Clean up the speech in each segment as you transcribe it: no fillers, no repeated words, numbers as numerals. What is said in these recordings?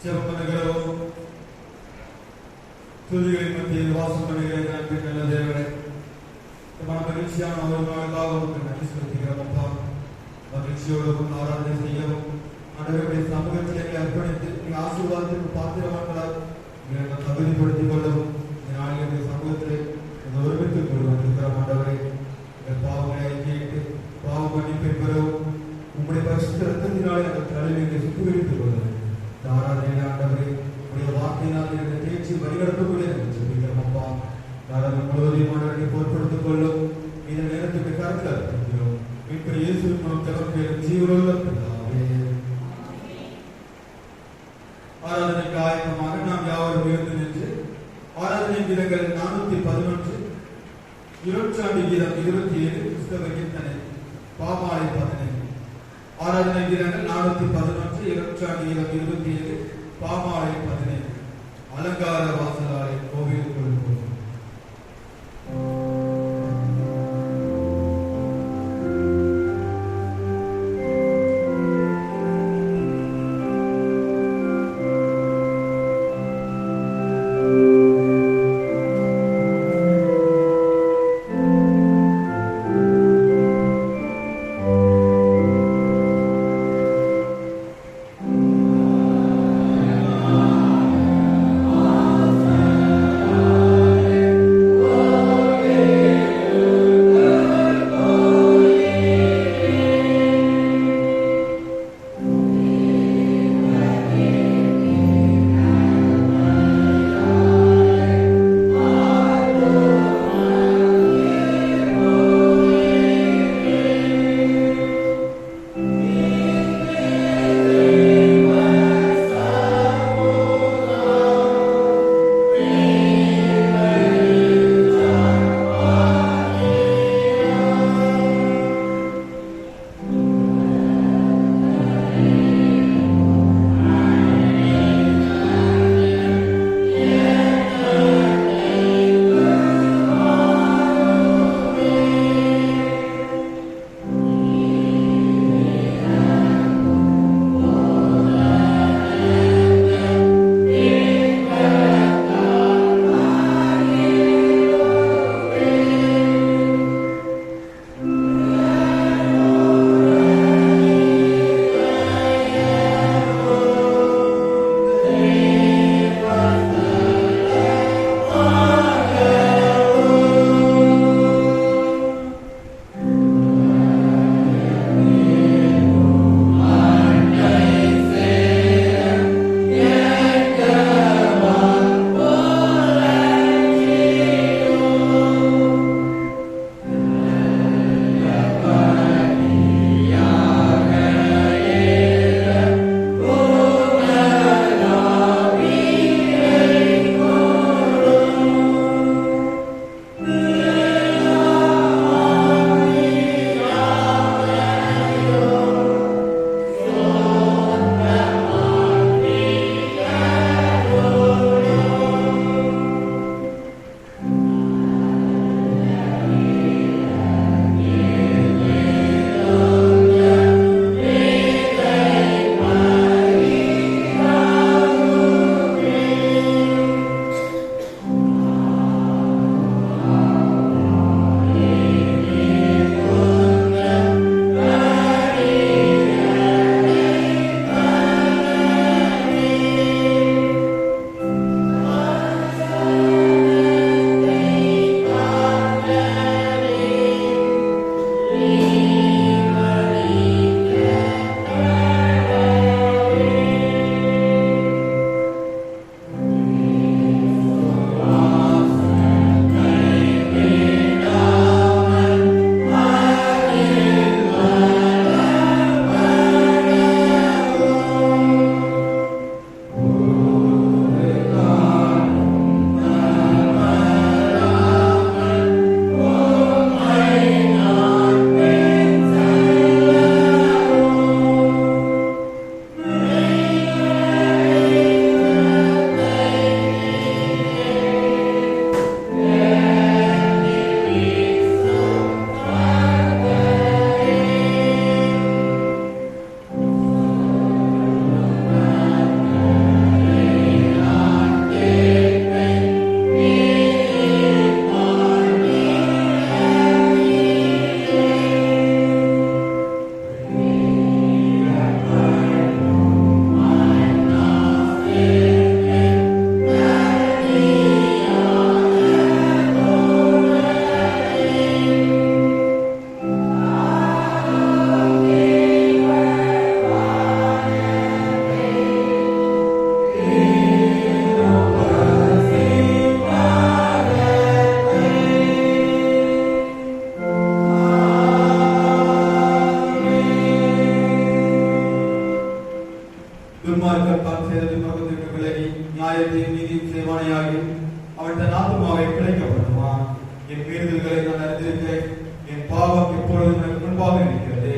ஜெபம் பண்ணுகிறோம். துதிகளின் மத்தியில் வாசம் பண்ணுகிற அன்பின் நல்ல தேவனே, மகிழ்ச்சியான ஒரு நாளுக்காக உங்களுக்கு நன்றி செலுத்துகிறோம். அப்பா, மகிழ்ச்சியோடு ஆராதனை செய்யவும் ஆண்டவருடைய சமூகத்தில் எங்களை அர்ப்பணித்து நீங்க ஆசீர்வாதத்திற்கு பாத்திரவான்களால் எங்களை தகுதிப்படுத்திக் கொள்ளவும் இந்த நாளில் சமூகத்திலே ஒருமித்துக் கொள்வோம். ஆண்டவரே, எங்கள் பாவங்களை அறிக்கையிட்டு பாவ மன்னிப்பை பெறவும் உங்களுடைய பரிசுத்த ரத்தத்தினாலே எங்கள் தலைமையை சுத்திகரித்துக் கொள்ளும். இந்த ஆராதனையில் ஆண்டவரே, உடைய வார்த்தையினால் எங்களை தேய்ச்சி வழிநடத்தக்கூடிய நாங்கள் சொல்லிக்கிறோம். அப்பா, நாங்கள் முழுவதையும் ஆண்டவரை பொருட்படுத்திக் கொள்ளும். இந்த நேரத்துக்கு கருத்தில் அர்ப்பணிக்கிறோம். மீட்பர் இயேசுவின் மூலம் ஜெபம் ஜீவனுள்ள பிதாவே. ஆராதனைக்கு ஆயத்தமாக நாம் யாவரும் உயர்ந்து நின்று ஆராதனை கீதங்கள் 411, இருபச்சாண்டு கீதம் 27, கிறிஸ்தவ கீர்த்தனை பாமாலை 15. ஆராதனை கீதங்கள் 411, இருபச்சாண்டு கீதம் 27, பாமாலை 15. அலங்கார வாசலாலை கோவிலுக்குள் போகும். Amen. அவன் தன் ஆத்மாவை பிழைக்கப்படுவான். என் மீறுதல்களை நான் அறிந்திருக்கிறேன். என் பாவம் எப்பொழுதும் எனக்கு முன்பாக இருக்கிறது.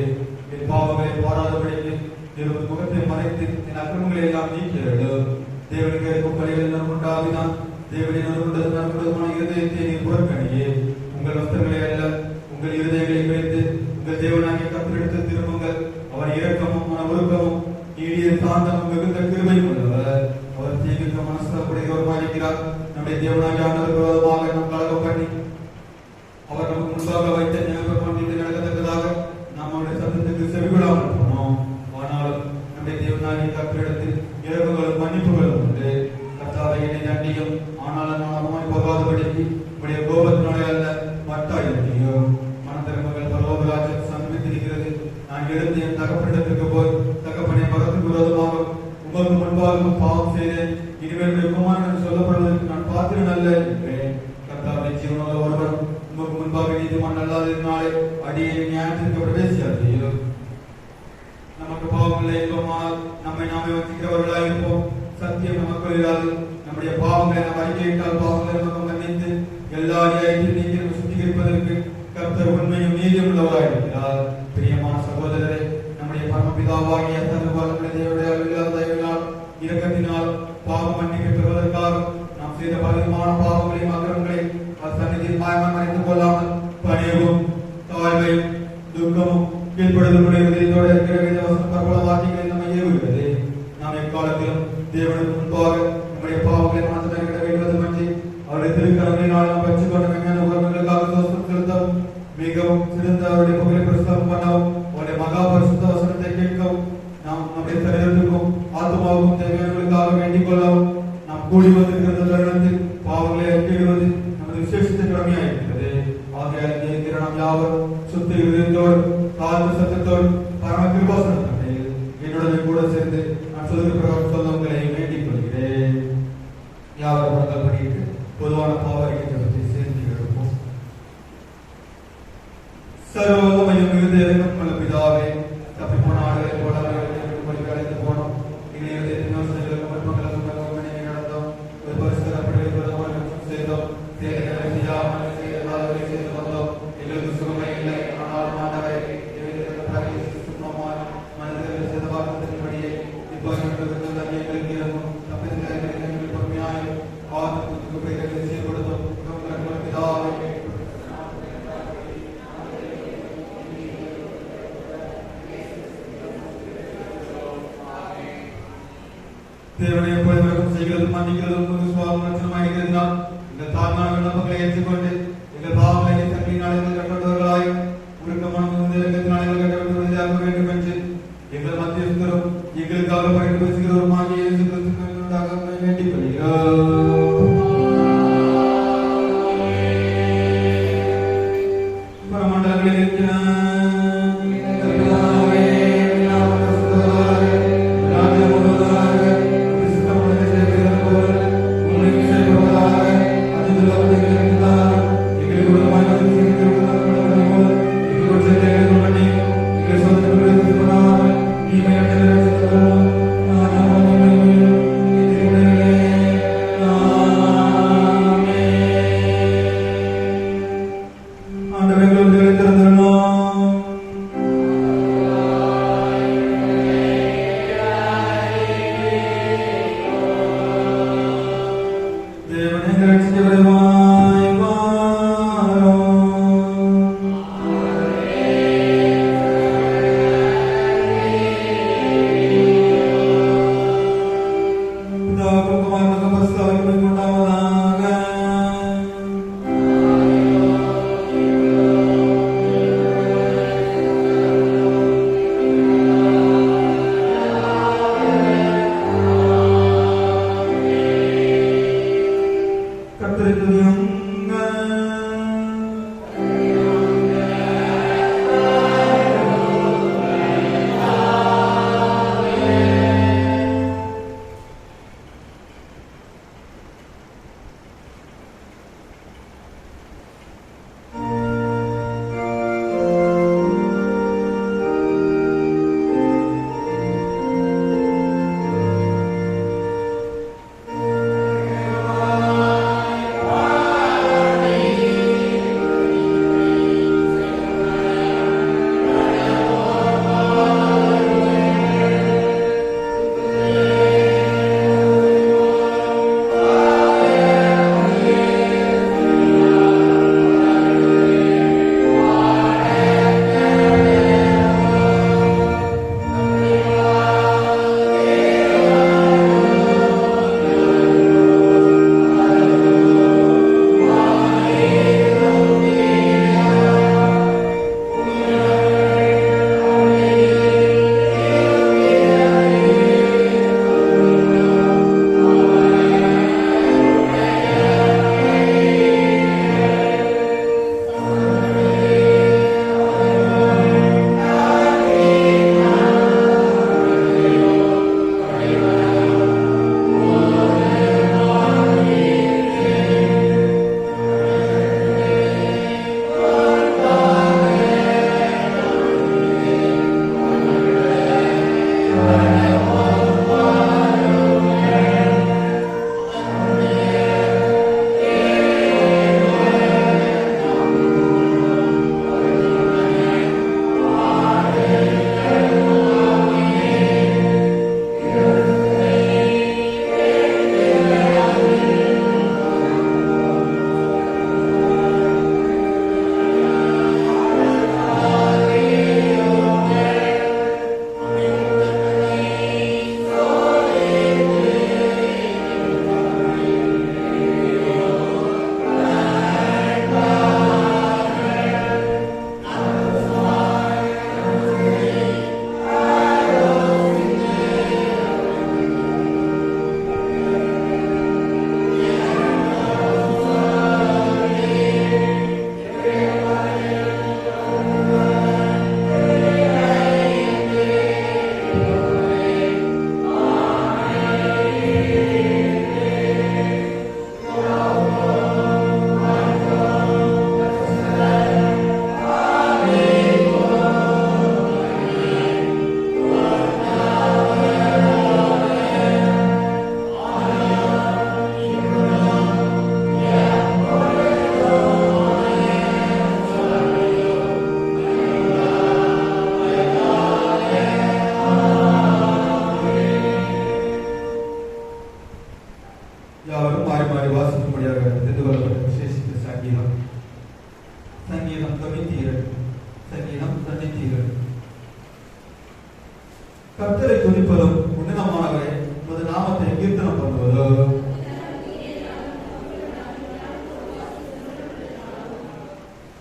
என் பாவங்களை பாராதபடிக்கு தேவன் முகத்தை மறைத்து என் அக்கிரமங்களை எல்லாம் நீக்கிறது. தேவனுக்கு இருக்கும் பலிகளில் நற்குண்டாவிதான். தேவனின் நற்குண்டதுமான இருதயத்தை நீர் புறக்கணியே. உங்கள் வஸ்திரங்களை அல்ல, உங்கள் இருதயங்களை வைத்து உங்கள் தேவனாகிய கர்த்தரிடத்தில் திரும்புங்கள். அவர் இரக்கமும் மன உருக்கமும் நீடிய சாந்தமும் மிகுந்த கிருபையும் உள்ளவர். அவர் தீங்குக்கு மனசுடையவருமாய் இருக்கிறார். நம்முடைய தேவனாகிய ஆண்டவருக்கு விரோதமாக நாம் கலகம் பண்ணி அவர் நமக்கு முன்பாக வைத்த நியாயப்பிரமாணத்தை நடக்கத்தக்கதாக நாம் அவருடைய சத்தத்துக்கு செவிகொடாமல் போனோம். ஆனால் நம்முடைய தேவனாகிய கர்த்தரிடத்தில் இரக்கங்களும் மன்னிப்புகளும் உண்டு. கர்த்தாவே, என்னை தண்டியும், ஆனால் நான் அவமாய் போகாதபடிக்கு உடைய கோபத்தினாலே அல்ல மட்டாயிருக்கையும். மனத்திறமகள் பரலோக ராஜ்யம் சமீபித்திருக்கிறது. நான் எழுந்து என் தகப்பனிடத்திற்கு போய், தகப்பனை மகத்துக்கு விரோதமாக உமக்கு முன்பாக பாவம் செய்தேன். இனிமேல் குமாரன் சொல்லப்படுவதற்கு நான் பாத்திரன் அல்ல என்றேன். கர்த்தாவே, ஜீவனுள்ள ஒருவன் உமக்கு முன்பாக நீதிமான் அல்லாததினாலே அடியை நியாயத்திற்கு பிரவேசியாதீரும். நமக்கு பாவம் இல்லை என்போமானால் நம்மை நாமே வஞ்சிக்கிறவர்களாக இருப்போம். சத்தியம் நமக்குள் இராது. நம்முடைய பாவங்களை நாம் அறிக்கையிட்டால் பாவங்களை நமக்கு மன்னித்து எல்லா அநியாயத்தையும் நீக்கி சுத்திகரிப்பதற்கு கர்த்தர் உண்மையும் நீதியும் உள்ளவராக இருக்கிறார். பிரியமான சகோதரரே, நம்முடைய பரமபிதாவாகிய சர்வவல்லமை தேவனால் இரக்கத்தினால் பாவம் மன்னிப்பு பெறுவதற்காக நாம் செய்த பலவிதமான பாவங்களையும் அக்கிரமங்களையும் சந்நிதியில் மாயமாக மறைத்துக் கொள்ளாமல் பணிவும் தாழ்மையும் துக்கமும் கீழ்ப்படுதலுடைய இதயத்தோடு இருக்கிற வேதவசனம் பரவல வார்த்தைகளை நம்மை ஏவுகிறது. நாம் எக்காலத்திலும் தேவனுக்கு முன்பாக நம்முடைய பாவங்களை மனதில் வேண்டுவதுமன்றி அவருடைய திருக்கரங்களினால் நாம் பெற்றுக்கொண்ட விஞ்ஞான உறவுகளுக்காக தோற்றம் செலுத்தவும், மிகவும் சிறந்த அவருடைய புகழை பிரஸ்தாபம் பண்ணவும், அவருடைய மகா பரிசுத்த வசனத்தை கேட்கவும், நாம் நம்முடைய சரீரத்துக்கும் ஆத்மாவுக்கும் தேவையானவர்களுக்காக வேண்டிக் கொள்ளவும், நாம் கூடி வந்திருக்கிற தருணத்தில் பாவங்களை அறிக்கையிடுவது நமது விசேஷத்தை கடமையாயிருக்கிறது. ஆகையால் இருக்கிற நாம் யாவரும் சுத்த இதயத்தோடு தாழ்ந்த சத்தத்தோடு பரம கிருபாசனத்தில் என்னுடனே கூட சேர்ந்து நான் சொல்லுகிற சொல்லங்களை வேண்டிக் கொள்கிறேன். யாவரும் படங்கள் பண்ணிட்டு பொதுவான பாவரிக்கை ஜபத்தை சேர்ந்து எடுப்போம். சர்வமையும் மிகுந்த இறக்கம் உள்ள பிதாவே, தப்பி போன ஆடுகளை போடாமல் அழைத்து போனோம். இணையத்தில் யோசனைகளுக்கும் விருப்பங்களுக்கும் நடந்தோம். ஒரு பரிசுத்தப்படி செய்தோம். தேவைகளை செய்யாமல் செய்து வந்தோம். எங்களுக்கு சுகமே இல்லை. ஆனால் மாணவரை மனிதர்கள் செய்த வாக்குறுதியின்படியே இப்போது எங்களுக்கு இறங்கும். தப்பிதங்களை பொறுமையாய் ஆத்மத்துக்கு செய்யப்படுத்தும். பிதாவே, தேவனை எப்பொழுதும் செய்கிறது மன்னிக்கிறதும் சுவாமியாயிருந்தால் இந்த தாழ்மான விண்ணப்பங்களை ஏற்றுக்கொண்டு எங்கள் பாவங்களை சக்தியினால் கட்டப்பட்டவர்களாய் உருக்கமான இரக்கத்தினால் கட்டப்பட்டவர்களாக வேண்டும் என்று எங்கள் மத்தியஸ்தரும் எங்களுக்காக பயிர் பேசுகிறவருமாகிய இயேசு கிறிஸ்துவுக்காக வேண்டிக் கொள்கிறோம். பரமண்டலங்களில் இருக்கிற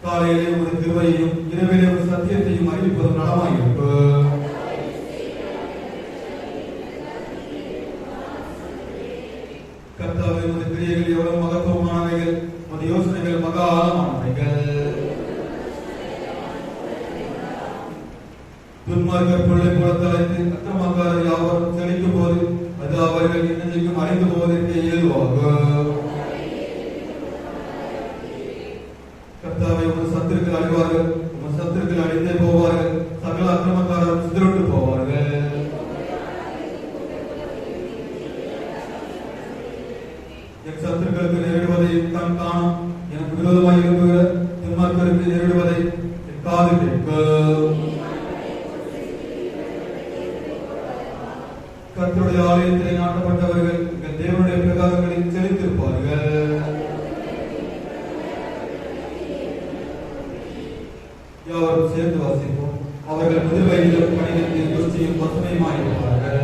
காலையிலே ஒரு திருவையையும் இரவிலே ஒரு சத்தியத்தையும் அறிவிப்பது நலமாயிருப்பு. கர்த்தாவே, உமது கிரியைகள் எவ்வளவு மகத்துவமானவைகள், உமது யோசனைகள் மகா ஆழமானவைகள். துன்மார்க்கர் பொருளை போல தலைத்து அக்கிரமக்காரர் யாவரும் செழிக்கும் போது அது அவர்கள் என்னைக்கும் அறிந்து போவதற்கு இயல்பாகும். கர்த்தாவே, உமது சத்துருக்கள் அழிவார்கள், உமது சத்துருக்கள் அழிந்தே போவார்கள், சகல அக்கிரமக்காரரும் சிதறுண்டு போவார்கள். என் சத்துருக்களுக்கு நேரிடுவதை கண் காணும், எனக்கு விரோதமாக இருக்கிற துன்மார்க்கருக்கு நேரிடுவதை என் காது கேட்கும். கர்த்தருடைய ஆலயத்திலே நாட்டப்பட்டவர்கள் எங்கள் தேவனுடைய பிரகாரங்களில் செழித்திருப்பார்கள். யாவரும் சேர்ந்து வாசிப்போம். அவர்கள் முதல் வயதிலும் கணிதத்தில் யோசியும் பசுமையுமாயிருப்பார்கள்.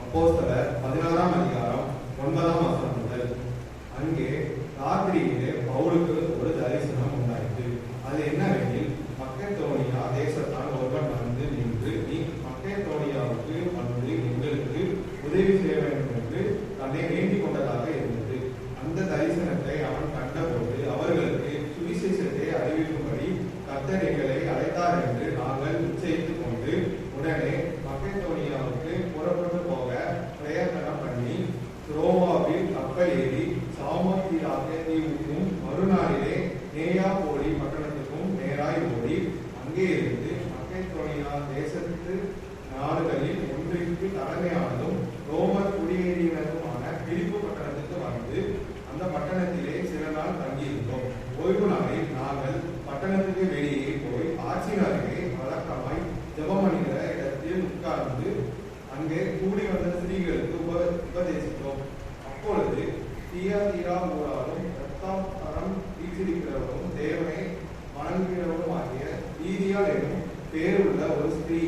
அப்போஸ்தலர் 16ஆம் அதிகாரம் 9ஆம் வசனம் முதல். அங்கே ராத்திரியிலே பவுலுக்கு ஒரு தரிசனம் உண்டாயிற்று. அது என்னவெனில், மக்கெதோனியா தேசத்தான் ஒருவன் வந்து நின்று, நீ மக்கெதோனியாவுக்கு வந்து எங்களுக்கு உதவி செய்ய வேண்டும் என்று தன்னை வேண்டிக் கொண்டதாக இருந்தது. அந்த தரிசனத்தை அவன் கண்டபோது அவர்களுக்கு சுவிசேஷத்தை அறிவிக்கும்படி கர்த்தர் எங்களை அழைத்தார் என்று நாங்கள் நிச்சயித்துக் கொண்டு உடனே மக்கெதோனியாவுக்கு புறப்பட்டு போக பிரயத்தனம் பண்ணி ரோமாவில் கப்பல் ஏறி சாமோத்திராக தீவுக்கும் மறுநாளிலே நேயாபோலி பட்டணத்துக்கும் நேராய் ஓடி அங்கே இருந்து மக்கெதோனியா தேசத்து நாடுகளில் ஒன்றிற்கு தலைமையானதும் ரோமர் குடியேறியினருமான பிலிப்பு பட்டணத்துக்கு வந்து அந்த பட்டணத்திலே சில நாள் தங்கியிருந்தோம். ஓய்வு நாளில் நாங்கள் பட்டணத்துக்கு வெளியே போய் ஆட்சியின் அருகே வழக்கமாய் ஜெபமணிகிற இடத்தில் உட்கார்ந்து அங்கே கூடி வந்த ஸ்திரீகளுக்கு உபதேசித்தோம். அப்பொழுது தியதீரா ஊராலும் இரத்தாம்பரம் வீற்றிருக்கிறவரும் தேவனை வணங்குகிறவரும் ஆகிய லீதியாள் எனும் பேருள்ள ஒரு ஸ்திரீ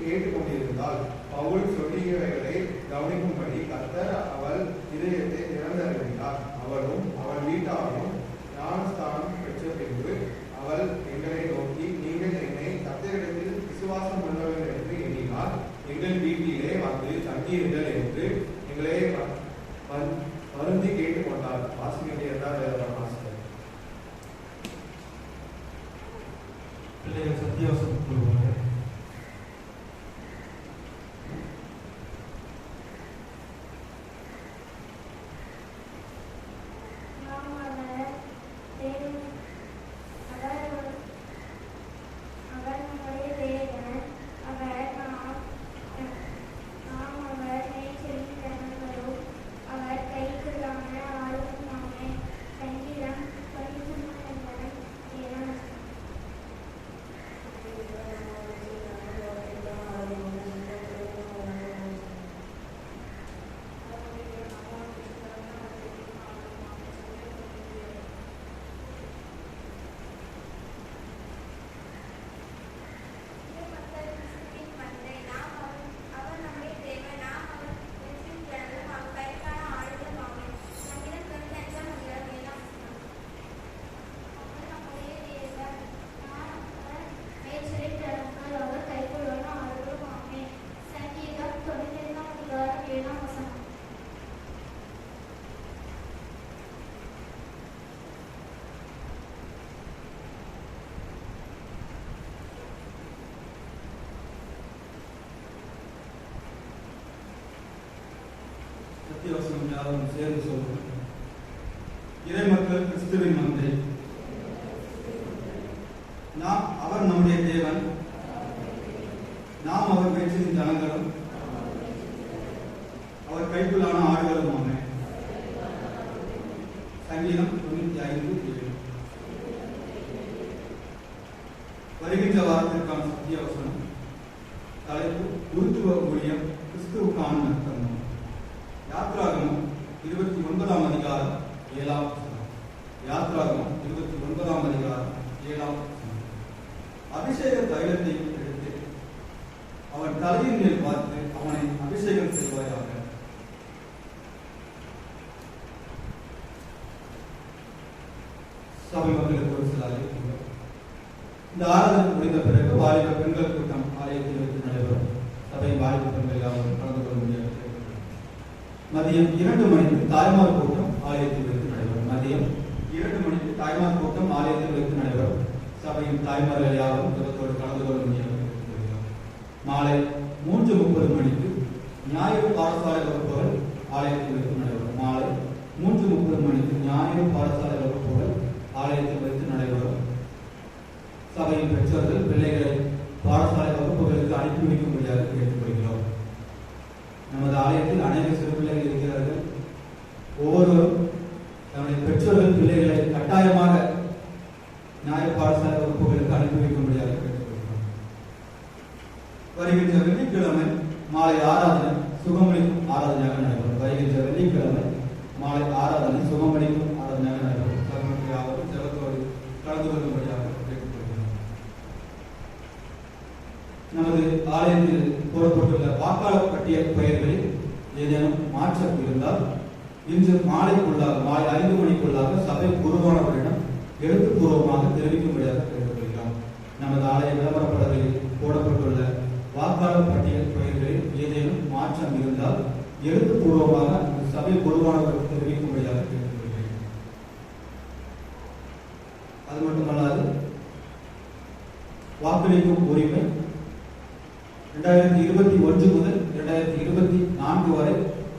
கேட்டுக்கொண்டிருந்தால் பவுல் சொல்லியவைகளை கவனிக்கும்படி கர்த்தர் அவள் இதயத்தை திறந்தறிந்தார். அவளும் அவள் வீட்டாரும் ஞானஸ்தானம் பெற்ற பின்பு அவள் எங்களை நோக்கி, நீங்கள் என்னை கர்த்தரிடத்தில் விசுவாசம் உள்ளவர் என்று எண்ணினால் எங்கள் வீட்டிலே வந்து தங்கியிருங்கள் என்று எங்களை வருந்தி கேட்டுக்கொண்டார். வாசிக்க பிள்ளைகள் சத்தியாவசம் கொள்வாங்க. சத்தியவசனம் யாரும் சேர்ந்து சொல்லுங்கள். இறைமக்கள் கிறிஸ்துவின் மந்தை, நாம் அவர் நம்முடைய தேவன், நாம் அவர் பேச்சின் ஜனங்களும் அவர் கைக்குள்ளான ஆடுகளும் ஆமே. சங்கீதம் 95:7. வருகின்ற வாரத்திற்கான சத்தியவசனம் தலைப்பு குருத்துவ ஊழியம் கிறிஸ்துவுக்கான நற்கர்மம். யாத்ராகமம் 29ஆம் அதிகாரம் 7ஆம் வசனம். யாத்ராகமம் 29ஆம் அதிகாரம் 7ஆம் வசனம். அபிஷேக தைலத்தை எடுத்து அவன் தலையின் மேல் பார்த்து அவனை அபிஷேகம் செய்வாயாக. சபை மக்களுக்கு ஒரு சில அறிவிப்புகள். இந்த ஆராதனை முடிந்த பிறகு வாலிப பெண்கள் கூட்டம் ஆலயத்தில் வைத்து நடைபெறும். சபை வாலிப பெண்கள் யாரும் கலந்து கொள்ள முடியாது. மதியம் 2 மணிக்கு தாய்மார் கூட்டம் ஆலயத்தில் வைத்து நடைபெறும். மதியம் 2 மணிக்கு தாய்மார் கூட்டம் ஆலயத்தில் வைத்து நடைபெறும். சபையின் தாய்மார்கள் யாரும் ஜெபத்தோடு கலந்து கொள்ள முடியாது. மாலை 3:30 மணிக்கு ஞாயிறு பாடசாலை வகுப்புகள் ஆலயத்தில் வைத்து நடைபெறும். மாலை 3:30 மணிக்கு ஞாயிறு பாடசாலை வகுப்புகள் ஆலயத்தில் வைத்து நடைபெறும். சபையின் பெற்றோர்கள் பிள்ளைகளை பாடசாலை வகுப்புகளுக்கு அனுப்பி வைக்கும்படியாக கேட்டுக்கொள்கிறோம். நமது ஆலயத்தில் அநேக சிறு பிள்ளைகள் இருக்கிறார்கள். ஒவ்வொருவரும் தன்னுடைய பெற்றோர்கள் பிள்ளைகளை கட்டாயமாக ஞாயிறு பாடசாலை வகுப்புகளுக்கு அனுப்பி வைக்கும்படியாக கேட்டுக்கொள்கிறோம். வருகின்ற வெள்ளிக்கிழமை மாலை ஆராதனை சுகமளிக்கும் ஆராதனையாக நடைபெறும். வருகின்ற வெள்ளிக்கிழமை மாலை ஆராதனை சுகமளிக்கும் ஆராதனையாக நடைபெறும். சகோதரியாகவும் ஜெபத்தோடு கலந்து கொள்ளும்படியாக கேட்டுக்கொள்கிறோம். நமது ஆலயத்தில் போடப்பட்டுள்ள வாக்காளர் பட்டியல் பெயர்களில் ஏதேனும் மாற்றம் இருந்தால் இன்று மாலைக்குள்ளாக மாலை 5 மணிக்குள்ளாக சபை குருவானவரிடம் எழுத்துப்பூர்வமாக தெரிவிக்கும்படியாக கேட்டுக்கொள்கிறோம். நமது ஆலய விளம்பரப்பலகையில் போடப்பட்டுள்ள வாக்காளர் பட்டியல் பெயர்களில் ஏதேனும் மாற்றம் இருந்தால் எழுத்துப்பூர்வமாக சபை குருவானவருக்கு தெரிவிக்கும்படியாக கேட்டுக்கொள்கிறேன். அது மட்டுமல்லாது வாக்களிக்கும் உரிமை 2021 முதல் 2024 வரை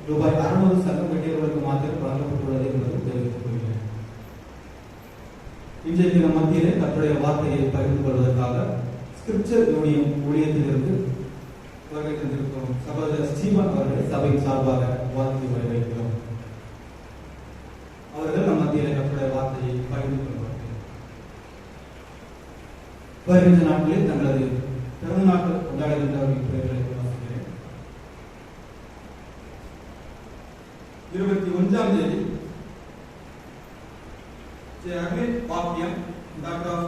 ரூபாய் 600 சங்கம் கட்டியவர்களுக்கு மாத்திரம் வழங்கப்பட்டுள்ளது என்பதை தெரிவித்துக் கொள்கிறேன். இன்றைக்கு நம் மத்தியிலே கர்த்தருடைய வார்த்தையை பகிர்ந்து கொள்வதற்காக ஸ்கிரிப்சர் யூனியன் ஊழியத்திலிருந்து வருகை தந்திருக்கிறோம் சகோதரர் ஸ்டீவன் அவர்களை சபையின் சார்பாக வாழ்த்து வரவேற்கிறோம். அவர்கள் நம் மத்தியிலே கர்த்தருடைய வார்த்தையை பகிர்ந்து கொள்வார்கள். வருகின்ற நாட்களில் தங்களது பிறந்த நாட்கள் கொண்டாடுகின்றவர்களின் பெயர்களை வாசிக்கிறேன். 21ஆம் தேதி அர்விந்த் பாக்கியம் டாக்டர்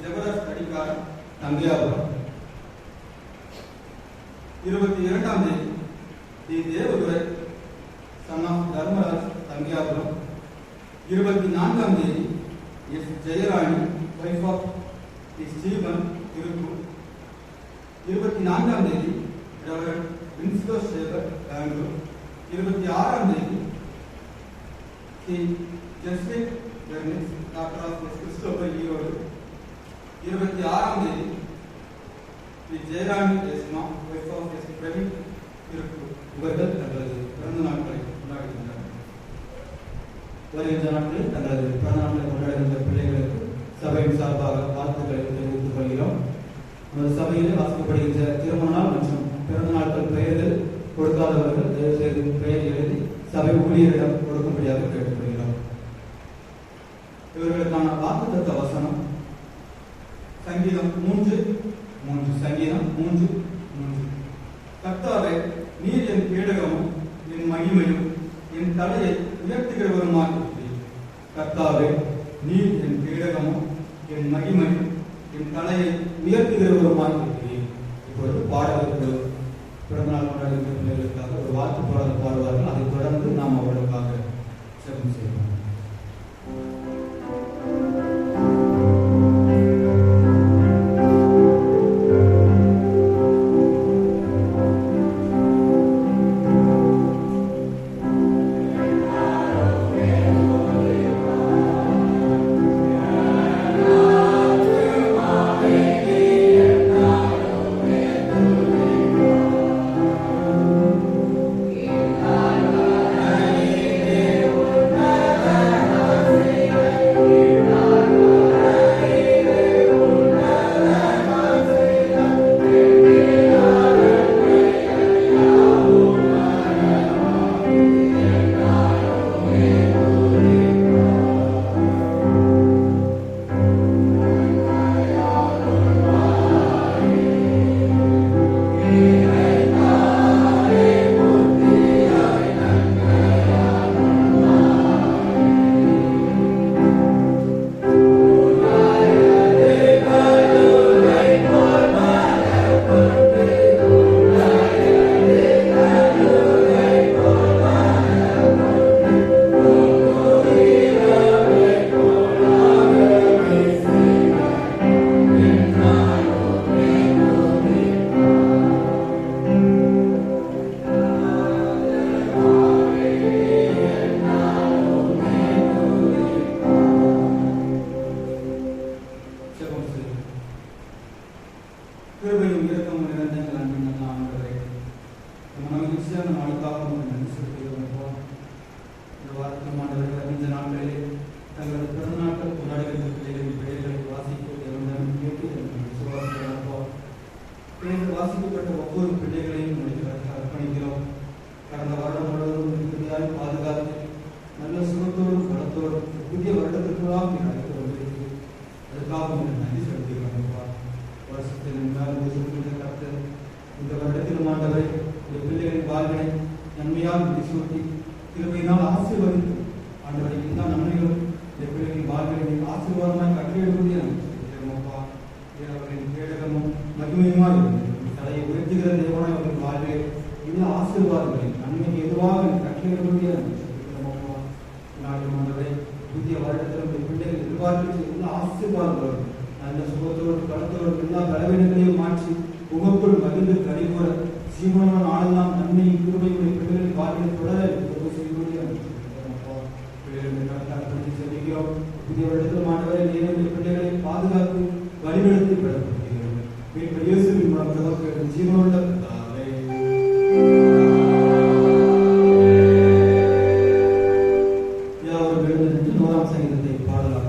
ஜெபராஜ் கடிகாரம் தங்கையாபுரம். 22ஆம் தேதி தேவதுரை சன் ஆஃப் தர்மராஜ் தங்கையாபுரம். 24ஆம் தேதி S Jeyarani wife of Stephen Tiruppur. 24ஆம் தேதி டாக்டர் வின்ஸ்டோ சேகர் பெங்களூர். 26ஆம் தேதி Justin Bernice doctor of Christopher Erode. 26ஆம் தேதி Jeyarani Esma wife of S Praveen Tiruppur. இவர்கள் தங்களது பிறந்த நாட்களை கொண்டாடுகின்றனர். வருகின்ற நாட்களில் தங்களது பிறந்த நாட்களை கொண்டாடுகின்ற பிள்ளைகளுக்கு சபையின் சார்பாக வாழ்த்துக்களை தெரிவித்துக் கொள்கிறோம். நமது சபையில் வாசிக்கப்படுகின்ற திருமண நாள் மற்றும் பிறந்த நாட்கள் பெயர்கள் கொடுக்காதவர்கள் தயவு செய்து பெயர் எழுதி சபை ஊழியரிடம் கொடுக்கும்படியாக கேட்டுக்கொள்கிறோம். இவர்களுக்கான வாக்குத்தத்த வசனம் சங்கீதம் 3:3. சங்கீதம் 3:3. கர்த்தாவே, நீர் என் கேடகமும் என் மகிமையும் என் தலையை உயர்த்துகிறவருமாய் இருக்கிறீர். கர்த்தாவே, நீர் என் கேடகமும் என் மகிமையும் என் தலையை உயர்த்துகிறவருமாய் இருக்கிறீர். இப்பொழுது பாடலுக்கு பிறந்தநாள் கொண்டாடுகின்ற பிள்ளைகளுக்காக ஒரு வாழ்த்து பாடல் பாடுவார்கள். அதைத் தொடர்ந்து நாம் அவர்களுக்காக ஜெபம் செய்வோம். வாசிக்கப்பட்ட ஒவ்வொரு பிள்ளைகளையும் அர்ப்பணிக்கிறோம். கடந்த வருடம் முழுவதும் மிகுதியாய் பாதுகாத்து நல்ல சுகத்தோடும் பலத்தோடும் புதிய வருடத்திற்குள்ளாக அழைத்து வந்திருக்கு. அதுக்காக நன்றி செலுத்துகிறோம். வருஷத்தில் கர்த்தர் இந்த வருடத்திலும் ஆண்டவரை இந்த பிள்ளைகளின் வாழ்வினை நன்மையால் முடிசூட்டி கிருபையினால் ஆசீர்வதித்து ஆண்டவரை எல்லா நன்மைகளும் இந்த பிள்ளைகளின் வாழ்வினை ஆசீர்வாதமாய் கட்டியெழுப்பதே அவர்களின் கேடகமும் மகிமையுமாய் தலையை உயர்த்தி பேசுகிற தேவனாய் அவர்கள் வாழ்வில் எல்லா ஆசீர்வாதங்களையும் நன்மைக்கு எதுவாக கட்டளைகளுடைய புதிய வருடத்தில் பிள்ளைகள் எதிர்பார்க்கிற எல்லா ஆசீர்வாதங்களும் நல்ல சுகத்தோடு பலத்தோடு எல்லா பலவீனங்களையும் மாற்றி உமக்குள் மகிழ்ந்து கனிகூற ஜீவனோட நாளெல்லாம் நன்மையும் கிருபையுடைய பிள்ளைகளின் வாழ்வில் தொடர செல்கிறோம். புதிய வருடத்தில் மாணவரை நேரடி பிள்ளைகளை பாதுகாத்து வழிநடத்தி பெறப்படுகிறோம். இயேசுவின் மூலம் ஜீவனுள்ள சங்கீதத்தை பாடலாக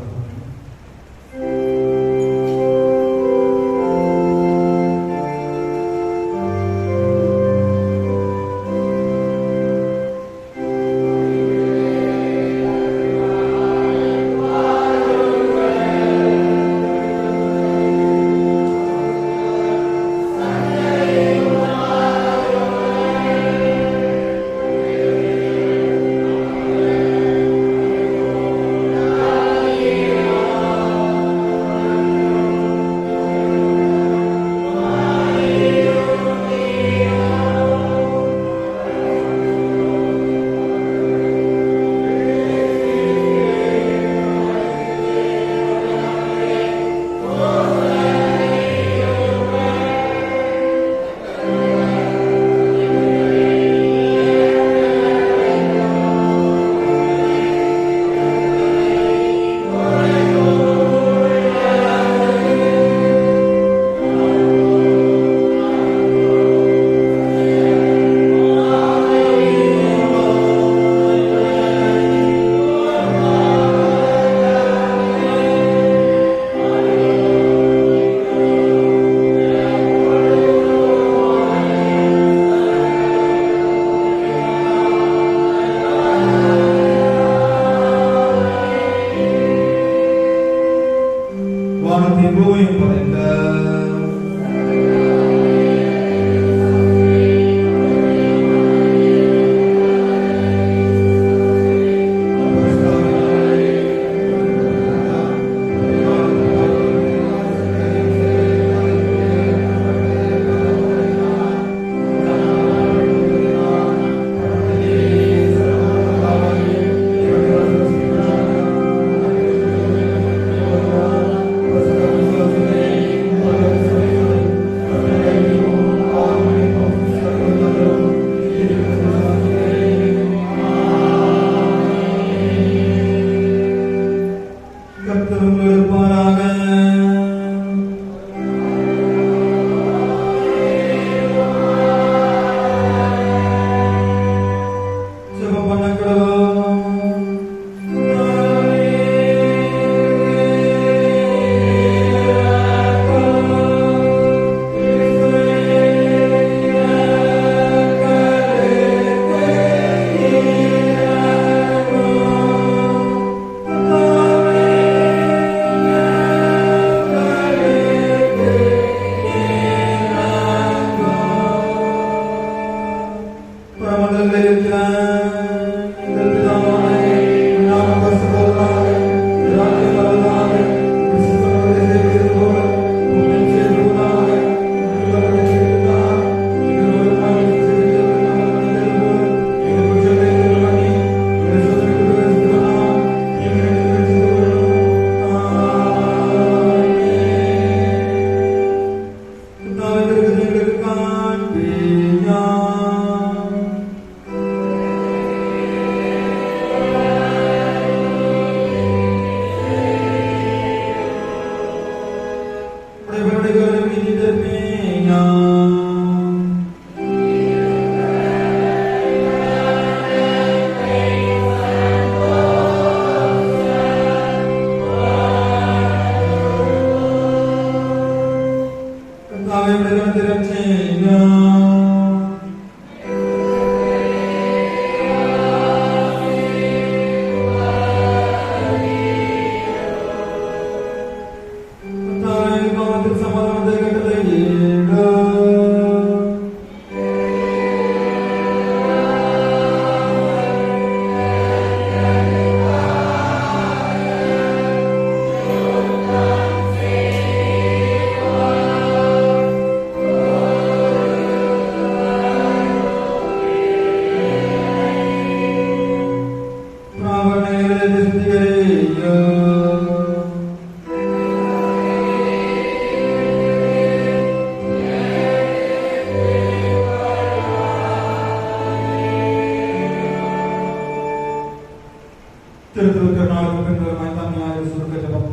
திருநாளுக்கு பின்வருமாய் தன்மையாக சுருக்க ஜபம்.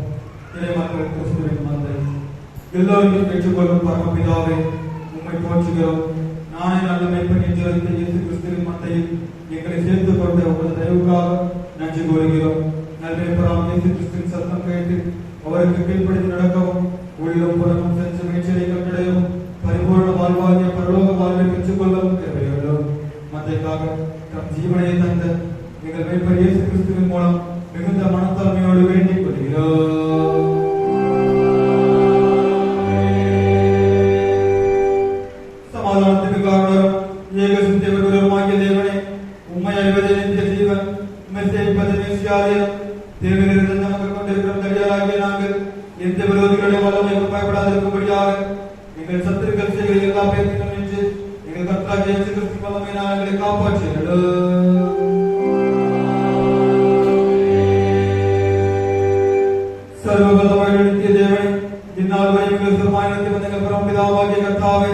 இறைமக்கள் கிறிஸ்துவின் மந்தை எல்லோரையும் பெற்றுக்கொள்ளும் பரமபிதாவே, உம்மை போற்றுகிறோம். நானே நல்ல மெய்ப்பெண் ஜெயித்த இயேசு கிறிஸ்துவின் மந்தையில் எங்களை சேர்த்துக் கொண்ட உங்கள் தயவுக்காக நன்றி கூறுகிறோம். நல்மெய்ப்பராம் இயேசு கிறிஸ்துவின் சத்தம் கேட்டு அவருக்கு கீழ்ப்படிந்து நடக்கவும், உள்ளும் புறமும் சென்று மேய்ச்சலை கட்டடையவும், பரிபூர்ண வாழ்வாகிய பரலோக வாழ்வை பெற்றுக்கொள்ளவும் கிருபையுள்ளோம். மந்தைக்காக தம் ஜீவனை தந்த எங்கள் மெய்ப்பர் இயேசு கிறிஸ்துவின் மூலம் மிகுந்த மனத்தாழ்மையோடு வேண்டிக் கொள்கிறோம். சமாதானத்துக்கு காரணம் ஏக தேவருமாகிய தேவனே, உம்மை அறிவதே நித்திய ஜீவன், உம்மை சேவிப்பது மேசியாதீனம். தேவனிலிருந்து நமக்கு கொண்டிருக்கிற தடியாராகிய நாங்கள் எந்த விரோதிகளுடைய வல்லமைக்கு பயப்படாதிருக்கும்படியாக எங்கள் சத்துருக்கள் செய்கிற எல்லா பேருக்கும் நின்று எங்கள் கர்த்தராகிய இயேசு கிறிஸ்துவின் வல்லமையினால் எங்களை காப்பாற்றுகிறோம். சர்வவல்லமையுள்ள நித்திய தேவனே, இந்நாள் வரை எங்கள் சிறுமாயினத்தை வந்த எங்கள் பரமபிதாவாகிய கர்த்தாவே,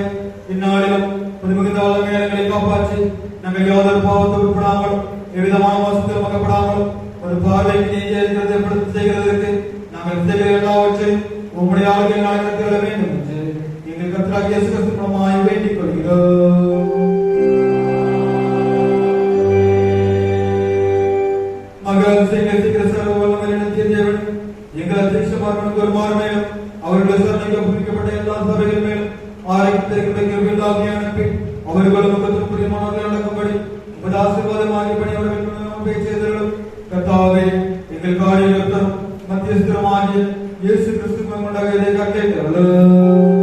இந்நாளிலும் புதுமிகுந்த வல்லமையால் எங்களை காப்பாற்றி நாங்கள் யாதொரு பாவத்துக்கு உட்படாமல் எவ்விதமான மோசத்திலும் அகப்படாமல் ஒரு பார்வைக்கு நீதியை ஏற்படுத்தி செய்கிறதற்கு நாங்கள் செய்கிற எல்லாவற்றையும் உம்முடைய ஆளுகையில் நடத்திவிட வேண்டும் என்று எங்கள் கர்த்தராகிய இயேசு கிறிஸ்து மூலமாய் வேண்டிக் கொள்கிறோம். மகள் செய்கிற சர்வ வல்லமையுள்ள நித்திய தேவன், எங்கள் அத்தியட்சமார்களுக்கு ஒரு மாறு மேலும் அவர்களுடைய சரணைக்கு புரிக்கப்பட்ட எல்லா சபைகள் மேலும் ஆரோக்கியத்தை அனுப்பி அவர்களும் முகத்திற்குரிய மாணவர்கள் நடக்கும்படி உமது ஆசீர்வாதமாகியபடி அவர்கள் பேசியதர்களும் கர்த்தாவே, எங்கள் காரியகர்த்தரும் மத்தியஸ்தருமாகிய இயேசு கிறிஸ்து கொண்டாக இதை கட்டளையிட்டருளும்.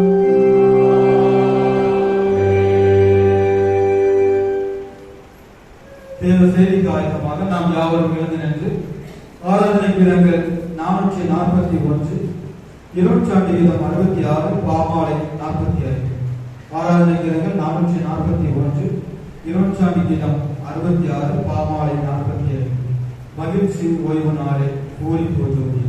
தேவ செய்திக்கு ஆயத்தமாக நாம் யாவரும் எழுந்து நின்று ஆராதனை பீடங்கள் 441, இருநூற்றாண்டு வீதம் 66, பாமாலை 45. ஆராதனை கீதங்கள் 441, இருநூற்றாண்டு கீதம் 66, பாமாலை 45. மகிழ்ச்சி ஓய்வு நாளே கூறி போஜோதி.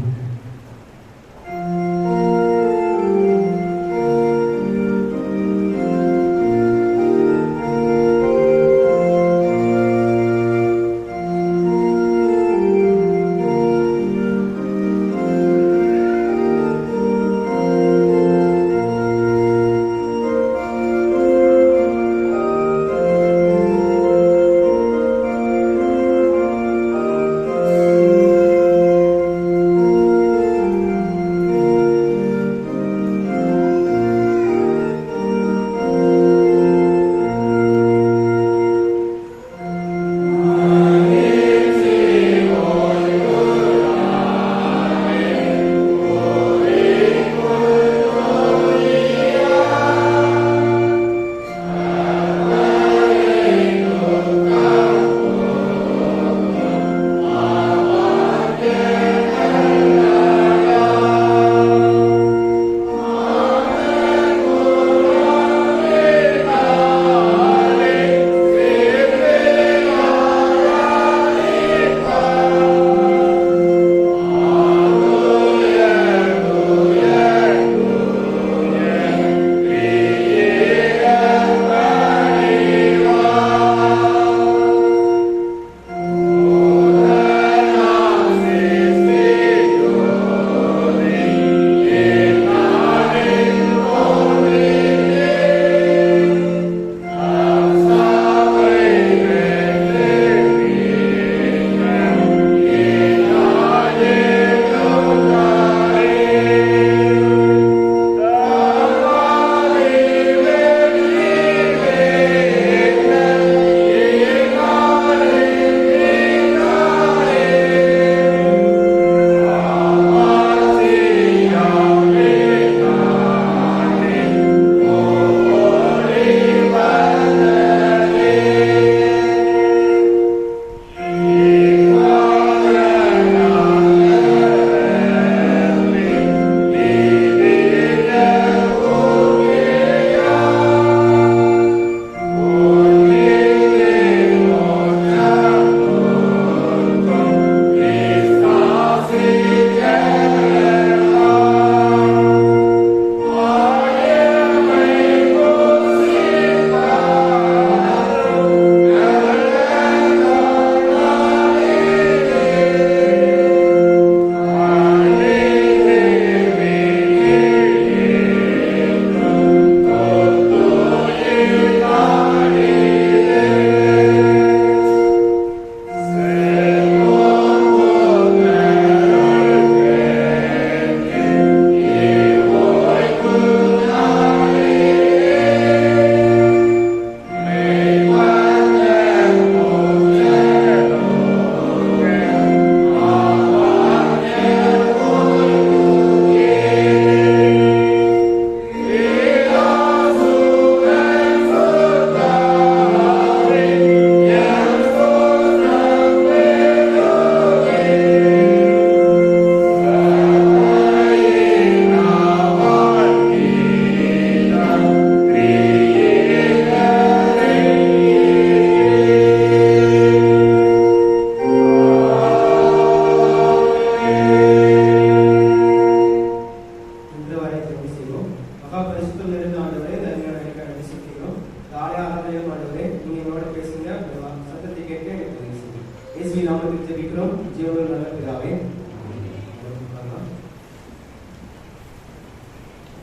இயேசுவின் நாமத்தில் ஜெபிக்கிறோம் ஜீவனுள்ள நல்ல பிதாவே.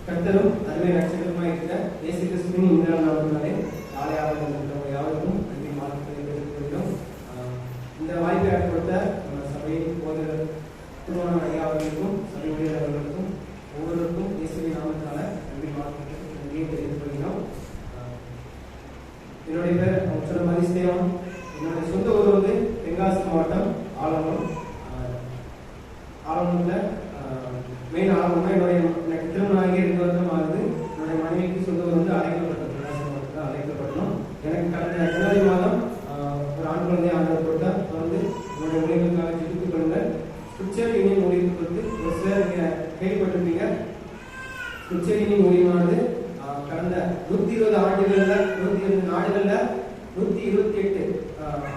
கர்த்தரும் அருமை நட்சத்திரமாக இருக்கிற இயேசு கிறிஸ்துவின் இன்றைய நாமத்தினாலே காலை ஆராதனை யாருக்கும் நன்றி மாற்றுகிறோம். இந்த வாய்ப்பை ஏற்படுத்த நம்ம சபையின் போதகர் திருமணம் ஐயா அவர்களுக்கும் சபை ஊழியர் அவர்களுக்கும் ஒவ்வொருவருக்கும் இயேசுவின் நாமத்தினால நன்றி நன்றியை தெரிவித்துக் கொள்கிறோம். என்னுடைய பேர் சொன்ன மாதிரி ஸ்தேவன். என்னுடைய சொந்த ஊர் வந்து தென்காசி மாவட்டம் ஆலங்குளம். ஆலங்குளத்தில் மெயின் ஆலங்குளம். எனக்கு திருமணம் ஆகி 2 வருடம் ஆகுது. என்னுடைய மனைவிக்கு சொந்த ஊர் வந்து அழைக்கப்பட்டோம், தென்காசி மாவட்டத்தில் அழைக்கப்பட்டோம். எனக்கு கடந்த ஜனவரி மாதம் ஒரு ஆண் குழந்தையை ஆண்டவர் கொடுத்தார். வந்து என்னுடைய ஊழியர்களுக்காக ஜெபித்துக் கொள்ளுங்கள். ஸ்கிரிப்சர் யூனியன் ஊழியத்தை குறித்து ஒரு சிலர் நீங்கள் கேள்விப்பட்டிருப்பீங்க. ஸ்கிரிப்சர் யூனியன் ஊழியமானது கடந்த 120 ஆண்டுகளில் 120 நாடுகளில் 128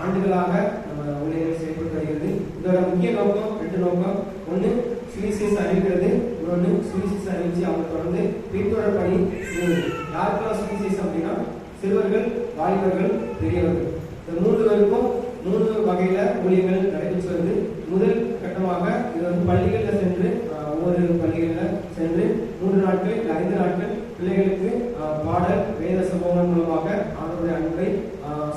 ஆண்டுகளாக நம்ம ஊழியர்கள் செயல்பட்டு வருகிறது. இதோட முக்கிய நோக்கம் 2 நோக்கம். ஒன்று சுவிசேஷ அறிவிக்கிறது, இன்னொன்று சுவிசேஷ அறிவிச்சு அவங்க தொடர்ந்து பின்தொடர் பணி செய்வது. யாருக்கெல்லாம் சுவிசேஷம் அப்படின்னா சிறுவர்கள், வாலிபர்கள், பெரியவர்கள். இந்த 3 பேருக்கும் 3 வகையில ஊழியர்கள் நடைபெற்று வருது. முதல் கட்டமாக இது வந்து பள்ளிகளில் சென்று ஒவ்வொரு பள்ளிகளில் சென்று 3 நாட்கள் இல்லை 5 நாட்கள் பிள்ளைகளுக்கு பாடல் வேத சம்பவங்கள் மூலமாக அவங்களுடைய அன்பை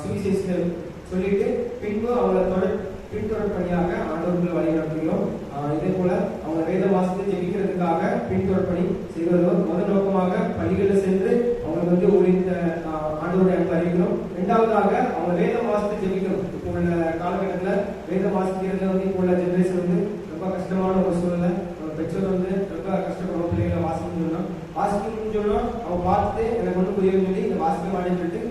சுவிசேஷங்கள் சொல்லிட்டு பின்பு அவங்களை பின்தொடர் பணியாக ஆண்டவர்களை வழிநடத்துகிறோம். இதே போல அவங்க வேத வாசத்தை ஜெபிக்கிறதுக்காக பின்தொடர் பணி செய்வதோடு முதல் நோக்கமாக பள்ளிகளில் சென்று அவங்களுக்கு வந்து ஊழியத்தை ஆண்டவருடைய அன்பை அறிவிக்கிறோம். 2வதாக அவங்க வேத வாசத்தை ஜெபிக்கிறோம். இப்போ உள்ள காலகட்டத்தில் வேத வாசிக்கிறது வந்து இப்போ உள்ள ஜெனரேஷன் வந்து ரொம்ப கஷ்டமான ஒரு சூழ்நிலை. பெற்றோர் வந்து ரொம்ப கஷ்டப்படுவோம். பிள்ளைகளை வாசிக்கணும்னு சொன்னா அவங்க பார்த்துட்டு எனக்கு ஒன்றும் புரியணும்னு சொல்லி இந்த வாசிக்க மாட்டேன்னு சொல்லிட்டு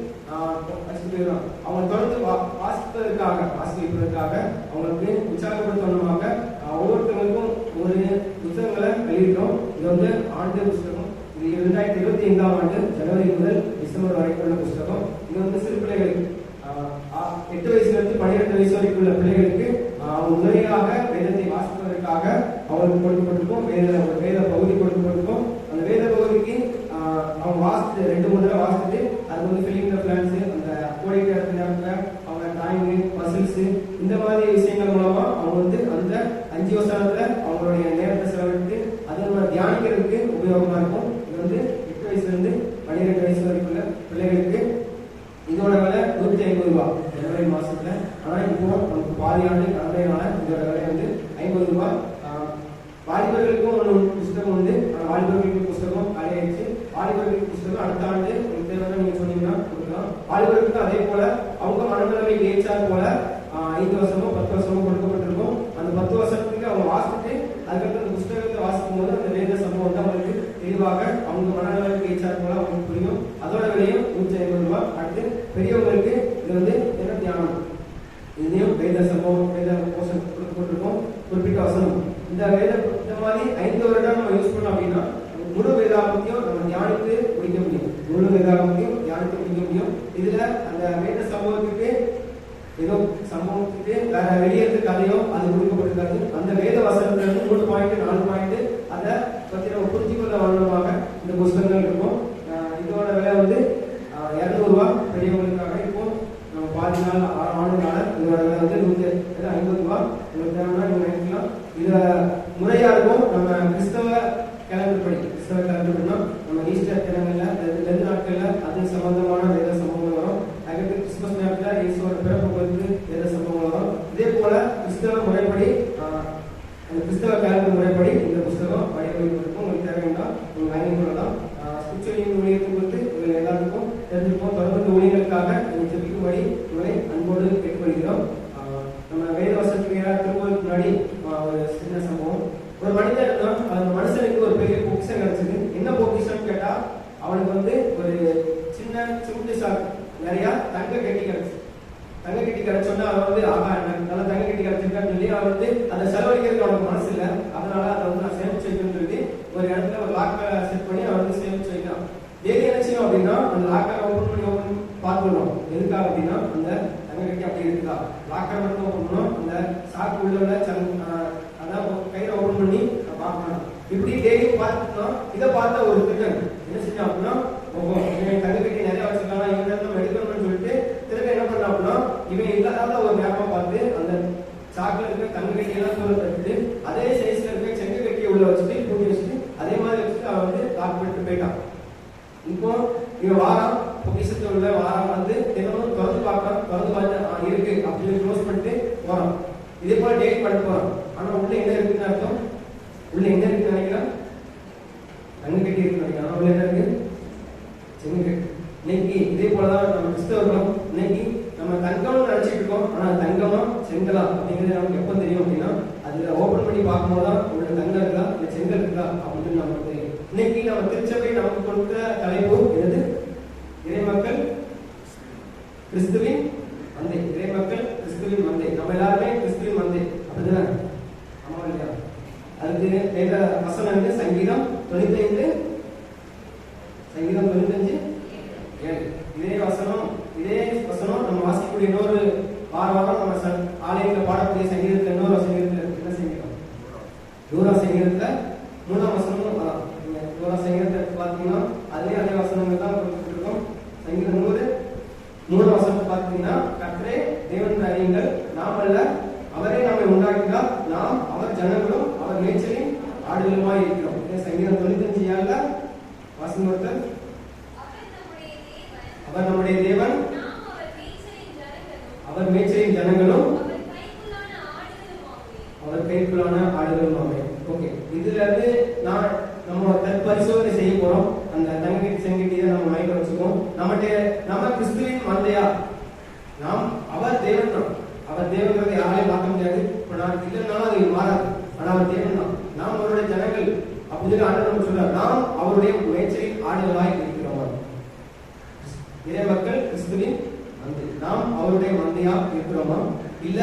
வச்சுட்டு போயிடுவாங்க. அவங்க தொடர்ந்து வாசிப்பதற்காக அவங்களுக்கு உற்சாகப்படுத்தணுமாக ஒவ்வொருத்தவங்களுக்கும் ஒரு புத்தகங்களை வெளியிட்டோம். இது வந்து ஆண்டு புத்தகம். இது 2025ஆம் ஆண்டு ஜனவரி முதல் டிசம்பர் வரைக்கும் உள்ள புத்தகம். இது வந்து சிறு பிள்ளைகளுக்கு 8 வயசுல இருந்து 12 வயசு வரைக்கும் உள்ள பிள்ளைகளுக்கு அவங்க முறையாக வேதத்தை வாசிப்பதற்காக அவங்களுக்கு கொடுக்கப்பட்டிருக்கும். வேத பகுதி கொடுக்கப்பட்டிருக்கும். அந்த வேத பகுதிக்கு அவங்க வாசித்து 2-3 தடவை வாசித்துட்டு அது வந்து ஃபில்லிங் த பிளான்ஸ், அந்த கோடிட்ட நேரத்தில் அவங்க டிராயிங்கு, பசில்ஸ், இந்த மாதிரி விஷயங்கள் மூலமா அவங்க வந்து அந்த 5 வசனத்துல அவங்களுடைய நேரத்தை செலவிட்டு அதை தியானிக்கிறதுக்கு உபயோகமா இருக்கும். இது வந்து 8 வயசுல இருந்து 12 வயசு வரைக்கும் உள்ள பிள்ளைகளுக்கு இதோட விலை 150 ரூபா ஜனவரி மாசத்துல. ஆனா இப்போ நமக்கு பாதியாண்டு கடமையினால இதோட விலை வந்து 50 ரூபா. வாலிபர்களுக்கும் ஒரு புத்தகம் உண்டு. வாலிபர்களுக்கு புத்தகம் காலியாயிடுச்சு. வாலிபர்களுக்கு புத்தகம் அடுத்த ஆண்டு உங்களுக்கு தேவையான நீங்க சொன்னீங்கன்னா கொடுக்கலாம். வாலிபர்களுக்கு அதே போல அவங்க மனநிலைமைக்கு ஏற்றார் போல 5 வருஷமோ 10 வருஷமோ கொடுக்கப்பட்டிருக்கும். அந்த 10 வருஷத்துக்கு அவங்க வாசிட்டு அதுக்கப்புறம் அந்த புத்தகத்தை வாசிக்கும் போது அந்த வேத சம்பவம் வந்து அவங்களுக்கு தெளிவாக அவங்க மனநிலைமைக்கு ஏற்றார் போல அவங்களுக்கு புரியும். அதோட விலையும் 150 ரூபா. அடுத்து பெரியவங்களுக்கு இது வந்து என்ன தியானம், இதுலயும் வேத சம்பவம் வேத போஷன் கொடுக்கப்பட்டிருக்கும். குறிப்பிட்ட வசனம் இந்த மாதிரி 5 வருடம் நம்ம யூஸ் பண்ணோம் அப்படின்னா முழு வேதாகமத்தையும் நம்ம தியானித்து முடிக்க முடியும். முழு வேதாகமத்தையும் தியானித்து முடிக்க முடியும். இதுல அந்த வேத சம்பவத்துக்கு ஏதோ சம்பவத்துக்கு வேற வெளியேற்ற கதையோ அது கொடுக்கப்பட்டிருக்காது. அந்த வேத வசனத்துல இருந்து 3 பாயிண்ட் 4 பாயிண்ட் அதை பத்தி நம்ம புரிஞ்சுக்கொள்ள வரணுமாக இந்த புத்தகங்கள் இருக்கும். இதோட விலை வந்து 200 ரூபா பெரியவங்களுக்காக. இப்போ நம்ம பாதி நாள் ஆண்டுனால இதோட விலை வந்து 150 ரூபா. உங்களுக்கு தேவைன்னா நீங்க நினைக்கலாம். இதுல முறையா இருக்கும். நம்ம கிறிஸ்தவ கேலண்டர்னா நம்ம ஈஸ்டர் கிழமையில 2 நாட்கள்ல அது சம்பந்தமான வேத சம்பவங்கள் வரும். அதுக்கு கிறிஸ்துமஸ் நேரத்துல இயேசுவோட பிறப்பு குறித்து வேத சம்பவங்கள் வரும். இதே போல கிறிஸ்தவ முறைப்படி அந்த கிறிஸ்தவ கேலண்டர் முறைப்படி இந்த புத்தகம் வடிவமைப்பு உங்களுக்கு தேவைன்னா நீங்க வாங்கி கொள்ளலாம். ஸ்பிரிச்சுவல் ஊழியத்தை குறித்து உங்கள் எல்லாருக்கும் தெரிஞ்சுப்போம். தொடர்ந்து ஊழியர்களுக்காக நீங்கள் ஜெபிக்கும்படி உங்களை அன்போடு கேட்டுக்கொள்கிறோம். நம்ம வேத வசனத்துக்கு திருப்பூருக்கு முன்னாடி ஒரு சின்ன சம்பவம். ஒரு மனிதன் அந்த மனுஷனுக்கு ஒரு பெரிய பொக்கிஷம் கிடைச்சது. என்ன பொக்கிஷம் கேட்டா அவனுக்கு வந்து ஒரு சின்ன சிமெண்ட் சாக்கு நிறைய தங்க கட்டி கிடைச்சு. தங்க கட்டி கிடைச்சோன்னா அவன் வந்து நல்லா தங்க கட்டி கிடைச்சிருக்கான்னு சொல்லி அவன் வந்து அதை செலவழிக்கிறதுக்கு அவனுக்கு மனசு இல்லை. அதனால அதை வந்து நான் சேமிச்சு வைக்கணும்னு சொல்லி ஒரு இடத்துல ஒரு லாக்கரை செட் பண்ணி அவன் வந்து சேமிச்சு வைக்கிறான். டெய்லி என்ன செய்யும் அப்படின்னா அந்த லாக்கரை ஓப்பன் பார்த்துடணும். எதுக்காக அப்படின்னா அந்த தங்க கட்டி அப்படி இருக்குதா, லாக்கரை மட்டும் ஓப்பன் பண்ணணும். அந்த சாக்கு உள்ள அதான் கையில ஓப்பன் பண்ணி பார்க்கணும். இப்படி டெய்லி பார்த்துட்டோம். இதை பார்த்த ஒரு திட்டம் என்ன செஞ்சான் அப்படின்னா, தங்க கட்டி நிறைய வச்சிருக்காங்க, இவங்க எடுக்கணும்னு சொல்லிட்டு திரும்ப என்ன பண்ண அப்படின்னா இவன் இல்லாத ஒரு நேரமா பார்த்து அந்த சாக்குல இருக்க கண்ணு கட்டியெல்லாம் தூர தட்டிட்டு அதே சைஸ்ல இருக்க செங்க கட்டியை உள்ள வச்சுட்டு பூட்டி வச்சுட்டு அதே மாதிரி வச்சுட்டு அவன் வந்து லாக் பண்ணிட்டு போயிட்டான். இப்போ இவன் வாரம் பொக்கிஷத்துல உள்ள வாரம் வந்து தினமும் திறந்து பார்த்து இருக்கு அப்படின்னு க்ளோஸ் பண்ணிட்டு போறான். இதே போல டேட் பண்ண போறான். ஆனா உள்ள என்ன இருக்குன்னு அர்த்தம்? உள்ள என்ன இருக்குன்னு நினைக்கிறான்? கண்ணு கட்டி இருக்குன்னு நினைக்கிறான். ஆனா உள்ள என்ன இருக்கு? செங்க கட்டி. இன்னைக்கு இதே போலதான் நம்ம கிறிஸ்தவர்களும் இன்னைக்கு நம்ம தங்கம்னு நினைச்சிட்டு இருக்கோம். ஆனா தங்கமா செங்கலா அப்படிங்கிறது நமக்கு எப்ப தெரியும் அப்படின்னா அதுல ஓபன் பண்ணி பார்க்கும்போதுதான் உள்ள தங்கம் இருக்கா இல்ல செங்கல் இருக்கா அப்படின்னு நமக்கு தெரியும். இன்னைக்கு நம்ம திருச்சபை நமக்கு கொடுத்த தலைப்பு என்னது? இறைமக்கள் கிறிஸ்துவின் மந்தை. இறைமக்கள் கிறிஸ்துவின் மந்தை. நம்ம எல்லாருமே கிறிஸ்துவின் மந்தை. அப்படிதானே? ஆமா இல்லையா? அதுக்கு வேத வசனம் வந்து சங்கீதம் 95 இதே வசனம் நம்ம வாசிக்கக்கூடிய இன்னொரு வாரம் நம்ம ஆலயத்தில் பாடக்கூடிய சங்கீதத்தில் இன்னொரு சங்கீதத்தில் என்ன சங்கீதம்? யூரா சங்கீதத்துல 3ஆம் வசனமும் அதான். யூரா சங்கீதத்தை பார்த்தீங்கன்னா அதே வசனங்கள் தான் கொடுத்துருக்கோம். சங்கீதம் 100 3ஆம் வசனத்தை பார்த்தீங்கன்னா கர்த்தரே தேவன் அறியுங்கள், நாம் அல்ல அவரே நம்மை உண்டாக்கினார், நாம் அவர் ஜனங்களும் அவர் மேய்ச்சலின் ஆடுகளுமாய் இருக்கிறோம். சங்கீதம் 95 வாசனம் அவர் நம்முடைய தேவன், அவர் மேய்ச்சலின் ஜனங்களும் அவர் கைக்குள்ளான ஆடுகளுமாமே. ஓகே, இதுல இருந்து நம்ம பரிசோதனை செய்ய போறோம். அந்த தங்கி செங்கட்டியை நம்ம மைண்ட்ல வச்சுக்கோம். நம்ம கிறிஸ்துவின் மந்தையா? நாம் அவர் தேவன் தான். அவர் தேவன்றதை யாரையும் பார்க்க முடியாது. இப்ப நான் இல்லைன்னாலும் அது மாறாது. ஆனா அவர் தேவன் தான். நாம் அவருடைய ஜனங்கள் அப்படின்னு ஆண்டவர் சொல்றார். நாம் அவருடைய மேய்ச்சலின் ஆடுகளாய் இருக்கிறோம். இறைமக்கள் கிறிஸ்துவின் மந்தை. நாம் அவருடைய மந்தையா இருக்கிறோமா? இல்ல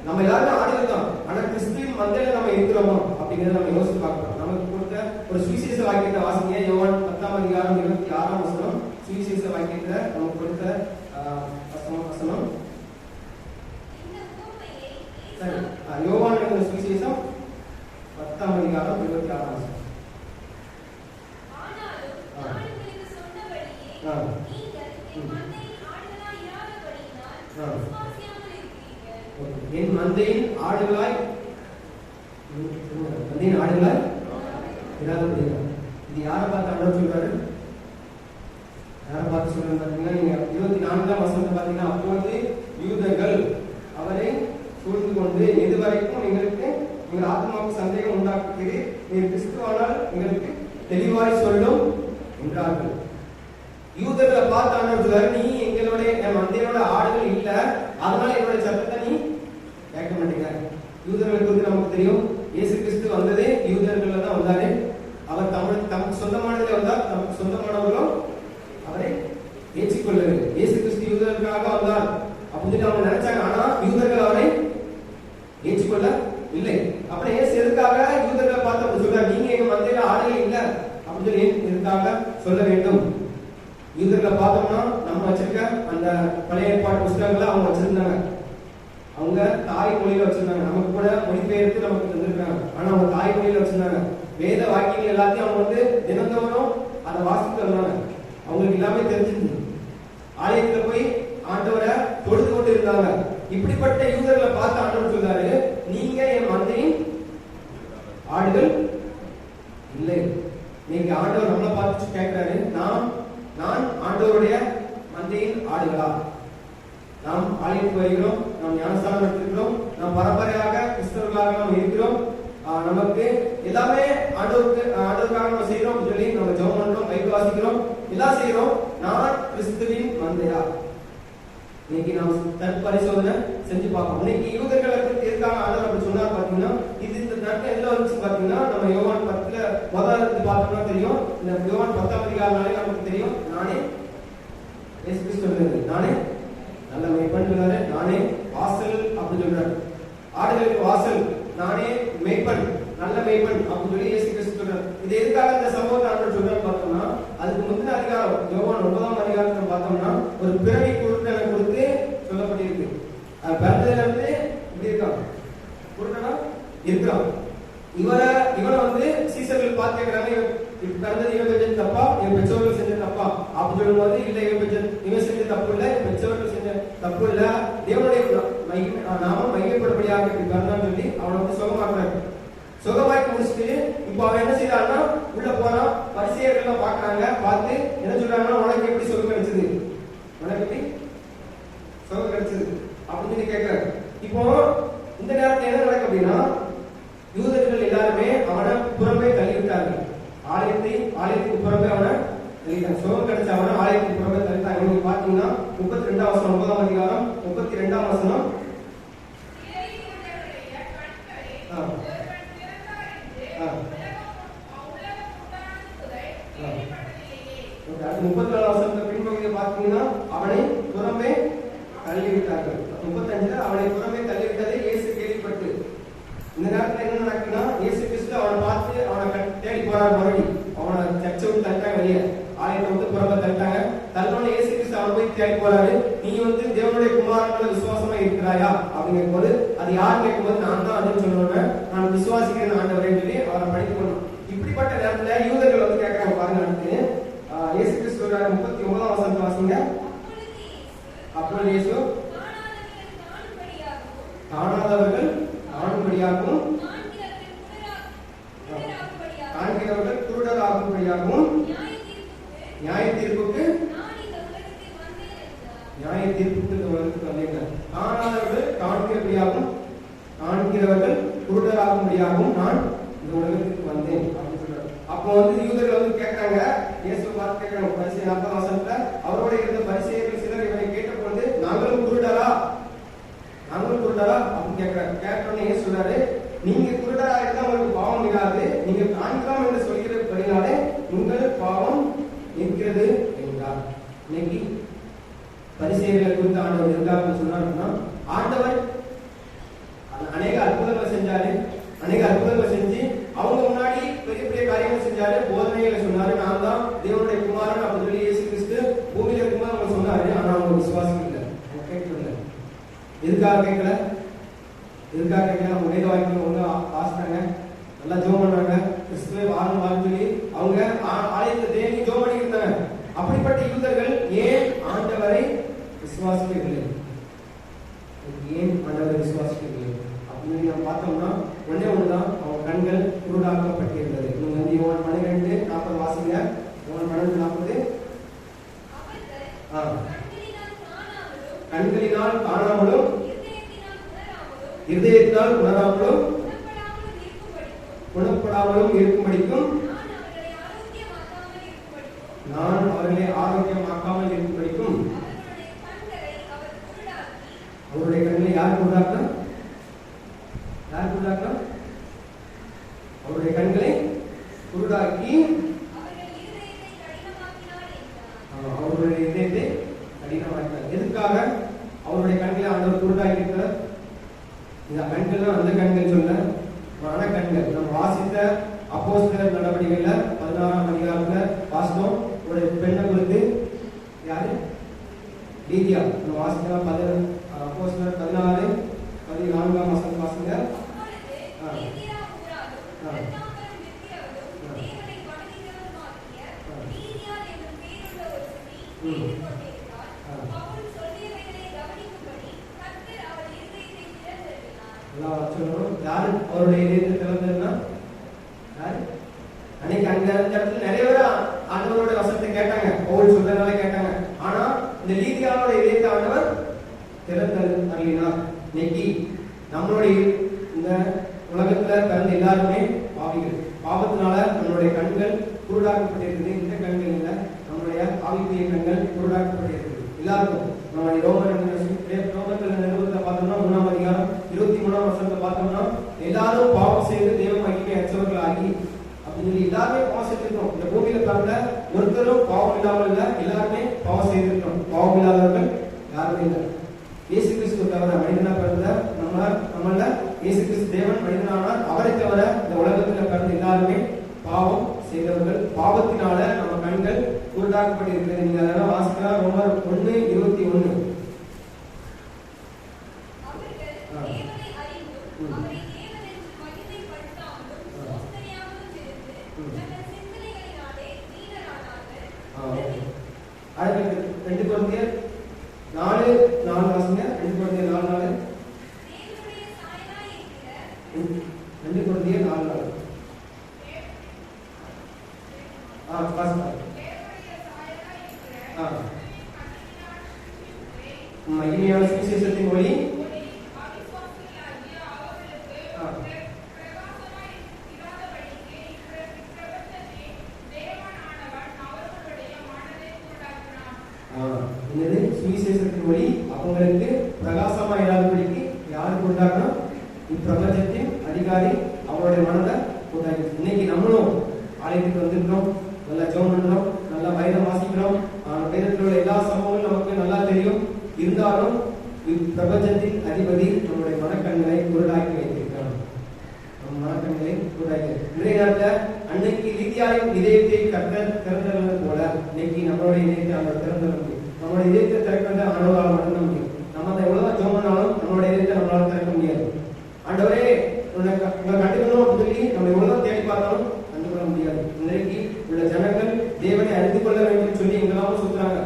நம்ம எல்லாரும் ஆடுகள் தான், ஆனா கிறிஸ்துவின் மந்தையில நம்ம இருக்கிறோமா அப்படிங்கறத நம்ம யோசிச்சு பார்க்கணும். நமக்கு கொடுத்த ஒரு சுவிசேஷ வாக்கியத்தை வாசிங்க. யோவான் 10ஆம் அதிகாரம் 26ஆம் வசனம். சுவிசேஷ வாக்கியத்துல நமக்கு கொடுத்த வசனம் சரி. யோவான் எழுதின சுவிசேஷம் 10ஆம் அதிகாரம் 26ஆம் வசனம். என் மந்தையின் ஆடுகளாய் இராதபடியினால். இது யாரை பார்த்து ஆண்டவர் சொல்றாரு? யாரை பார்த்து சொல்றாரு பாத்தீங்கன்னா, நீங்க 24ஆம் வசனத்தை பாத்தீங்கன்னா, அப்போது யூதர்கள் அவரை சூழ்ந்து கொண்டு எதுவரைக்கும் எங்கள் ஆத்மாவுக்கு சந்தேகம் உண்டாக்குகிறீர், நீர் கிறிஸ்துவானால் எங்களுக்கு தெளிவாய் சொல்லும் என்றார்கள். யூதர்களை பார்த்து ஆண்டவர் சொல்றாரு, நீ எங்களுடைய மந்தையோட ஆடுகள் இல்ல, அதனால என்னுடைய சத்தத்தை நீ கேட்க மாட்டேங்க. யூதர்களை குறித்து நமக்கு தெரியும். இயேசு கிறிஸ்து வந்ததே யூதர்கள்ல தான் வந்தாரு. அவர் தமக்கு சொந்தமானதில் வந்தார், தமக்கு சொந்தமானவர்களும் அவரை ஏற்றுக்கொள்ளவில்லை. இயேசு கிறிஸ்து யூதர்களுக்காக வந்தார் அப்படின்னு அவங்க நினைச்சாங்க. ஆனா யூதர்கள் அவரை ஏற்றுக்கொள்ள இல்லை. அப்புறம் இயேசு எதுக்காக யூதர்களை பார்த்து அப்படி சொல்றாரு, நீங்க எங்க மந்தையில ஆடுகள் இல்ல அப்படின்னு சொல்லி எதுக்காக சொல்ல வேண்டும்? யூதர்களை பார்த்தோம்னா நம்ம வச்சிருக்க அந்த பழைய ஏற்பாடு புத்தகங்களை அவங்க வச்சிருந்தாங்க. அவங்க தாய் மொழியில வச்சிருந்தாங்க. நமக்கு கூட மொழிபெயர்த்து நமக்கு தந்திருக்காங்க. ஆனா அவங்க தாய் மொழியில வச்சிருந்தாங்க. வேத வாக்கியங்கள் எல்லாத்தையும் அவங்க வந்து தினந்தோறும் அதை வாசித்து வந்தாங்க. அவங்களுக்கு எல்லாமே தெரிஞ்சிருந்தது. ஆலயத்துல போய் ஆண்டவரை தொழுது கொண்டு இருந்தாங்க. இப்படிப்பட்ட யூதர்களை பார்த்து ஆண்டவர் சொல்றாரு, நீங்க என் மந்தையின் ஆடுகள் இல்லை. நீங்க ஆண்டவர் நம்மளை பார்த்து கேட்கிறாரு, நான் ஆண்டவருடைய மந்தையின் ஆடுகளா? நாம் ஆலயத்துக்கு வருகிறோம், நாம் ஞானஸ்தானம் எடுத்திருக்கிறோம், நாம் பரம்பரையாக கிறிஸ்தவர்களாக நாம் இருக்கிறோம். நமக்கு எல்லாமே ஆண்டவருக்காக நம்ம செய்யறோம் சொல்லி நம்ம ஜெபம் பண்றோம், பைபிள் வாசிக்கிறோம், எல்லாம் செய்யறோம். நான் கிறிஸ்துவின் மந்தையா? இன்னைக்கு நாம் தற்பரிசோதனை செஞ்சு பார்ப்போம். இன்னைக்கு யூதர்களுக்கு எதுக்காக ஆண்டவர் அப்படி சொன்னார் பாத்தீங்கன்னா, இந்த நட்டம் எல்லாம் வந்துச்சு பாத்தீங்கன்னா, நம்ம யோவான் 10ல முதல்ல பார்த்தோம்னா தெரியும். இந்த யோவான் 10ஆம் அதிகாரம்னாலே நமக்கு தெரியும். நானே இயேசு கிறிஸ்து சொல்றாரு, நானே நல்ல மேய்ப்பன் சொல்றாரு, நானே வாசல் அப்படின்னு சொல்றாரு. ஆடுகளுக்கு வாசல், நானே மேய்ப்பன், நல்ல மேய்ப்பன் அப்படின்னு சொல்லி இயேசு கிறிஸ்து சொல்றாரு. இது எதுக்காக இந்த சம்பவத்தை ஆண்டவர் சொல்றாரு பார்த்தோம்னா, அதுக்கு முந்தின அதிகாரம் யோவான் 9ஆம் அதிகாரத்தை பார்த்தோம்னா ஒரு பிறவி குருட்டனை கொடுத்து சொல்லப்பட்டிருக்கு. பிறந்ததுல இருந்து இப்படி இருக்கான், குருட்டனா இருக்கிறான். இவனை வந்து சீசர்கள் பார்த்து கேட்கிறாங்க, பிறந்தது இவன் செஞ்ச தப்பா, இவன் பெற்றோர்கள் செஞ்ச தப்பா அப்படின்னு சொல்லும்போது இல்ல, இவன் செஞ்ச தப்பு இல்ல, பெற்றோர்கள் செஞ்ச தப்பு இல்ல, தேவனுடைய நாம மையப்படும்படியாக இப்படி பிறந்தான்னு சொல்லி அவனை வந்து சுகமாக்குறாரு. சுகமாக்கி முடிச்சுட்டு இப்ப அவன் என்ன செய்யறான்னா உள்ள போனா பரிசேயர்கள் பாக்குறாங்க. பார்த்து என்ன சொல்றாங்கன்னா, உனக்கு எப்படி சுகம் கிடைச்சது, உனக்கு எப்படி சுகம் கிடைச்சது அப்படின்னு சொல்லி கேட்கிறாரு. இப்போ இந்த நேரத்தில் என்ன நடக்கும் அப்படின்னா, யூதர்கள் எல்லாருமே அவனை புறம்பே தள்ளிவிட்டார்கள். ஆலயத்துக்கு புறம்பே அவனை தள்ளிட்டாங்க. சுகம் கிடைச்ச அவனை ஆலயத்துக்கு புறம்பே தள்ளிட்டாங்க. நீங்க பாத்தீங்கன்னா 32ஆம் வசனம், 9ஆம் அதிகாரம் 32ஆம் வசனம். அடுத்து 34ஆம் வசனத்தை பின்பகுதியை பாத்தீங்கன்னா, அவனை புறம்பே தள்ளிவிட்டார்கள். 35ல அவனை புறம்பே தள்ளிவிட்டதை இயேசு கேள்விப்பட்டு, இந்த நேரத்தில் என்ன நடக்குன்னா, இயேசு கிறிஸ்து அவனை பார்த்து அவனை தேடி போறாரு. மறுபடியும் அவனை சர்ச்சை விட்டு தள்ளிட்டாங்க, வெளியே ஆலயத்தை வந்து புறம்ப தள்ளிட்டாங்க. தள்ளோன்னு இயேசு கிறிஸ்து அவனை போய் தேடி போறாரு. நீ வந்து தேவனுடைய குமாரன் விசுவாசமா இருக்கிறாயா அப்படிங்கும் போது, அது யார் கேட்கும்போது நான் தான் அதுன்னு சொல்லுவேன், நான் விசுவாசிக்கிறேன் ஆண்டவரேன்னு சொல்லி அவரை படிக்கணும். இப்படிப்பட்ட நேரத்துல யூதர்கள் வந்து கேட்கறாங்க பாருங்க. அடுத்து இயேசு கிறிஸ்து 39ஆம் வசனத்தை வாசிங்க. அப்பொழுது இயேசு காணாதவர்கள் காணும்படியாகவும் காண்கிறவர்கள் குருடராகும்படியாகவும் நியாய தீர்ப்புக்கு இந்த உலகத்துக்கு வந்தேன். காணாதவர்கள் காண்கிறபடியாகவும் காண்கிறவர்கள் குருடராகும்படியாகவும் நான் இந்த உலகத்துக்கு வந்தேன் அப்படின்னு சொல்றாரு. அப்போ வந்து யூதர்கள் வந்து கேட்கறாங்க, இயேசுவை பார்த்து கேட்கறாங்க. பரிசேயர் 40ஆம் வசனத்துல அவரோட இருந்த பரிசேயர்கள் சிலர் இவனை கேட்டபொழுது நாங்களும் குருடரா அப்படின்னு கேட்கிறாரு. கேட்டோன்னு இயேசு சொல்றாரு, நீங்க குருடரா இருந்தா உங்களுக்கு பாவம் இராது, நீங்க காண்கிறோம் என்று சொல்கிறபடினாலே உங்கள் பாவம் இருக்கிறது என்றார். இன்னைக்கு பரிசேயர்களை குறித்து ஆண்டவர் எதுக்காக சொன்னாருன்னா, ஆண்டவர் அநேக அற்புதங்களை செஞ்சாரு. அநேக அற்புதங்களை செஞ்சு அவங்க முன்னாடி பெரிய பெரிய காரியங்கள் செஞ்சாரு. போதனைகளை சொன்னாரு, நான் தான் தேவனுடைய குமாரன் அப்படின்னு சொல்லி இயேசு கிறிஸ்து பூமியில இருக்கும்போது அவங்க சொன்னாரு. ஆனா அவங்க விசுவாசம் இல்லை, அவங்க கேட்கல. எதுக்காக கேட்கல? அவங்க வேத வாக்கியம் ஒண்ணு வாசிட்டாங்க, நல்லா ஜோம் பண்ணாங்க, கிறிஸ்துவை வாழும் சொல்லி அவங்க ஆலயத்தை தேடி ஜோம் பண்ணி இருந்தாங்க. அப்படிப்பட்ட யூதர்கள் ஏன் ஆண்டவரை விசுவாசிக்கவில்லை? ஏன் ஆண்டவரை விசுவாசிக்கவில்லை அப்படின்னு நம்ம பார்த்தோம்னா, ஒண்ணுதான், அவங்க கண்கள் குருடாக்கப்பட்டிருந்தது. நீங்க வந்து யோவான் 12:40 வாசிங்க. யோவான் 12:40. கண்களினால் காணாமலும் இருதயத்தினால் உணராமலும் குணப்படாமலும் இருக்கும்படிக்கும் நான் அவர்களை ஆரோக்கியமாக்காமல் இருக்கும்படிக்கும் அவருடைய கண்களை யார் குருடாக்க? அவருடைய கண்களை குருடாக்கி அவருடைய இதயத்தை கடினமாக்கினார். எதுக்காக அவருடைய கண்களை ஆண்டவர் குருடாக்கி இருக்கிறார்? இந்த கண்கள் அந்த கண்கள் சொல்ல மன கண்கள். நம்ம வாசித்த அப்போஸ்தலர் நடவடிக்கைகள்ல 16ஆம் அதிகாரத்துல வாசித்தோம். ஒரு பெண்ணை குறித்து, யாரு? லீதியா. நம்ம வாசிக்கலாம் அப்போஸ்தலர் 16:14 வசனம் வாசிங்க. யாரு அவருடைய இதயத்தை திறந்ததுன்னா யாரு? அன்னைக்கு அந்த இடத்துல நிறைய பேர் ஆண்டவரோட வசனத்தை கேட்டாங்க, பவுல் சொல்றதுனால கேட்டாங்க. ஆனா இந்த லீதியாவோட இதயத்தை ஆண்டவர் திறந்தருளினார். இன்னைக்கு நம்மளுடைய இந்த உலகத்துல பிறந்த எல்லாருமே பாவிகள். பாவத்தினால நம்மளுடைய கண்கள் குருடாக்கப்பட்டிருக்குது. இந்த கண்கள் இல்ல, நம்மளுடைய ஆவிக்குரிய கண்கள் குருடாக்கப்பட்டிருக்குது எல்லாருக்கும். நம்ம ரோமர்கள் நிறுவனத்தை பார்த்தோம்னா 3ஆம் அதிகாரம் 23ஆம் வசனத்தை பார்த்தோம்னா, எல்லாரும் பாவம் செய்து தேவ மகிமை அச்சவர்கள் ஆகி அப்படின்னு சொல்லி எல்லாருமே பாவம் செய்திருக்கோம். இந்த பூமியில பிறந்த ஒருத்தரும் பாவம் இல்லாமல் இல்ல, எல்லாருமே பாவம் செய்திருக்கோம். பாவம் இல்லாதவர்கள் யாருமே இல்லை. இயேசு கிறிஸ்து தவிர மனிதனா பிறந்த நம்மள இயேசு கிறிஸ்து தேவன் மனிதனானார். அவரை தவிர இந்த உலகத்துல பிறந்த எல்லாருமே பாவம் செய்தவர்கள். பாவத்தினால நம்ம கண்கள் குருடாக்கப்பட்டிருக்கிறது. நீங்க அதெல்லாம் வாசிக்கலாம். ரோமர் 1:21. இனிமையான சுவிசேஷத்தின் ஒளி என்னது சுவிசேஷத்தின் ஒளி அவங்களுக்கு பிரகாசமா இல்லாதபடிக்கு யாருக்கு உண்டாக்கணும்? இப்பிரபஞ்சத்தின் அதிகாரி அவருடைய மனதை உண்டாக்கி. இன்னைக்கு நம்மளும் ஆலயத்துக்கு வந்திருக்கிறோம், நல்லா ஜெபம் பண்றோம், நல்லா வேதம் வாசிக்கிறோம். வேதத்தில் உள்ள எல்லா சம்பவங்களும் நமக்கு நல்லா தெரியும். இருந்தாலும் இப்பிரபஞ்சத்தின் அதிபதி நம்முடைய மனக்கண்களை குருடாக்கி வைத்திருக்கிறார். நம் மனக்கண்களை குருடாக்கி இன்றைய நேரத்தில் அன்னைக்கு லீதியாவின் இதயத்தை திறந்தது போல இன்னைக்கு நம்மளுடைய இதயத்தை அவர் திறந்து நம்மளோட இதயத்தை திறக்கிறது ஆண்டவரால் மட்டும்தான் முடியும். நம்ம அந்த எவ்வளவுதான் ஜெபம் பண்ணாலும் நம்மளோட இதயத்தை நம்மளால திறக்க முடியாது. ஆண்டவரே உங்களை கண்டுக்கணும் அப்படின்னு சொல்லி நம்ம எவ்வளவுதான் தேடி பார்த்தாலும் கண்டுகொள்ள முடியாது. இன்றைக்கு உள்ள ஜனங்கள் தேவனை அறிந்து கொள்ள வேண்டும் சொல்லி எங்கெல்லாமோ சுத்துறாங்க,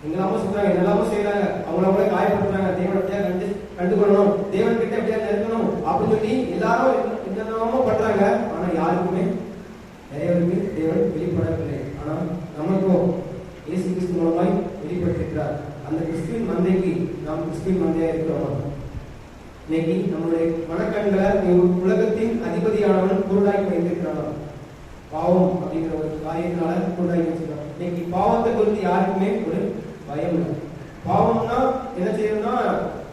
என்னெல்லாமோ செய்யறாங்க, அவங்கள காயப்படுத்துறாங்க. தேவனத்தையா கண்டுகொள்ளணும், தேவன் கிட்ட எப்படியா நெருங்கணும் அப்படின்னு சொல்லி எல்லாரும் என்னென்னமோ பண்றாங்க. ஆனா யாருக்குமே நிறையவருக்கு தேவன் வெளிப்படவில்லை. ஆனா நமக்கும் இயேசு கிறிஸ்து மூலமாய் வெளிப்பட்டிருக்கிறார். அந்த கிறிஸ்துவின் மந்தைக்கு நாம் கிறிஸ்துவின் மந்தையா இருக்கிறோம். இன்னைக்கு நம்முடைய மனக்கண்களை உலகத்தின் அதிபதியானவன் குருடாக்கி வைத்திருக்கிறான். பாவம் அப்படிங்கிற ஒரு காரியத்தினால குருடாக்கி வச்சிருக்கான். இன்னைக்கு பாவத்தை குறித்து யாருக்குமே ஒரு பயம் இல்லை. பாவம்னா என்ன செய்யணும்னா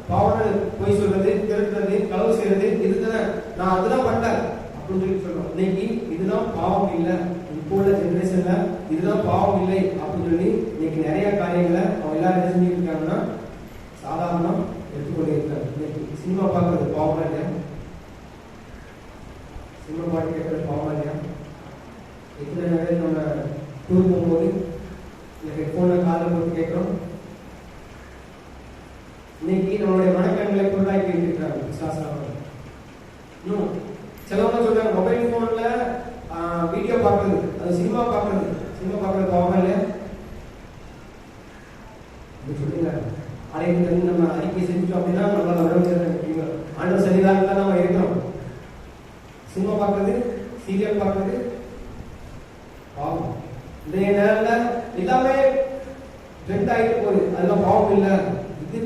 பாவம் பொய் சொல்றது, திருடுறது, களவு செய்யறது, இதுதான் நான் அதுதான் பண்ணேன் அப்படின்னு சொல்லி சொல்றோம். இன்னைக்கு இதுதான் பாவம் இல்லை, இப்போ உள்ள ஜெனரேஷன்ல இதுதான் பாவம் இல்லை அப்படின்னு சொல்லி இன்னைக்கு நிறைய காரியங்களை அவங்க எல்லாரும் என்ன செஞ்சுட்டு இருக்காங்கன்னா சாதாரணமா எடுத்துக்கொண்டு இருக்காங்க. இன்னைக்கு சினிமா பார்க்கறது பாவமா இல்லையா? சினிமா பாட்டு கேட்கறது பாவமா இல்லையா? எத்தனை நேரம் நம்ம டூர் போகும்போது இந்த ஹெட்போனை காதில் போட்டு கேட்கிறோம். இன்னைக்கு நம்மளுடைய மனக்கண்களை பொருளாக்கி இருக்கிறாங்க விசுவாசம். இன்னும் சிலவங்க சொல்றாங்க மொபைல் போன்ல வீடியோ பார்க்கறது, அது சினிமா பார்க்கறது பாவமா இல்லையா? சொல்லுங்க. ஆலயத்துக்கு நம்ம அறிக்கை செஞ்சோம் அப்படின்னா நம்மளால உடம்பு ஆண்டவர் சன்னிதானத்துல நம்ம இருக்கிறோம். சினிமா பார்க்கறது, சீரியல் பார்க்கறது பாவம். இந்த நேரத்துல எல்லாமே ட்ரெண்ட் ஆகிட்டு போகுது. அதெல்லாம் பாவம் இல்லை. இது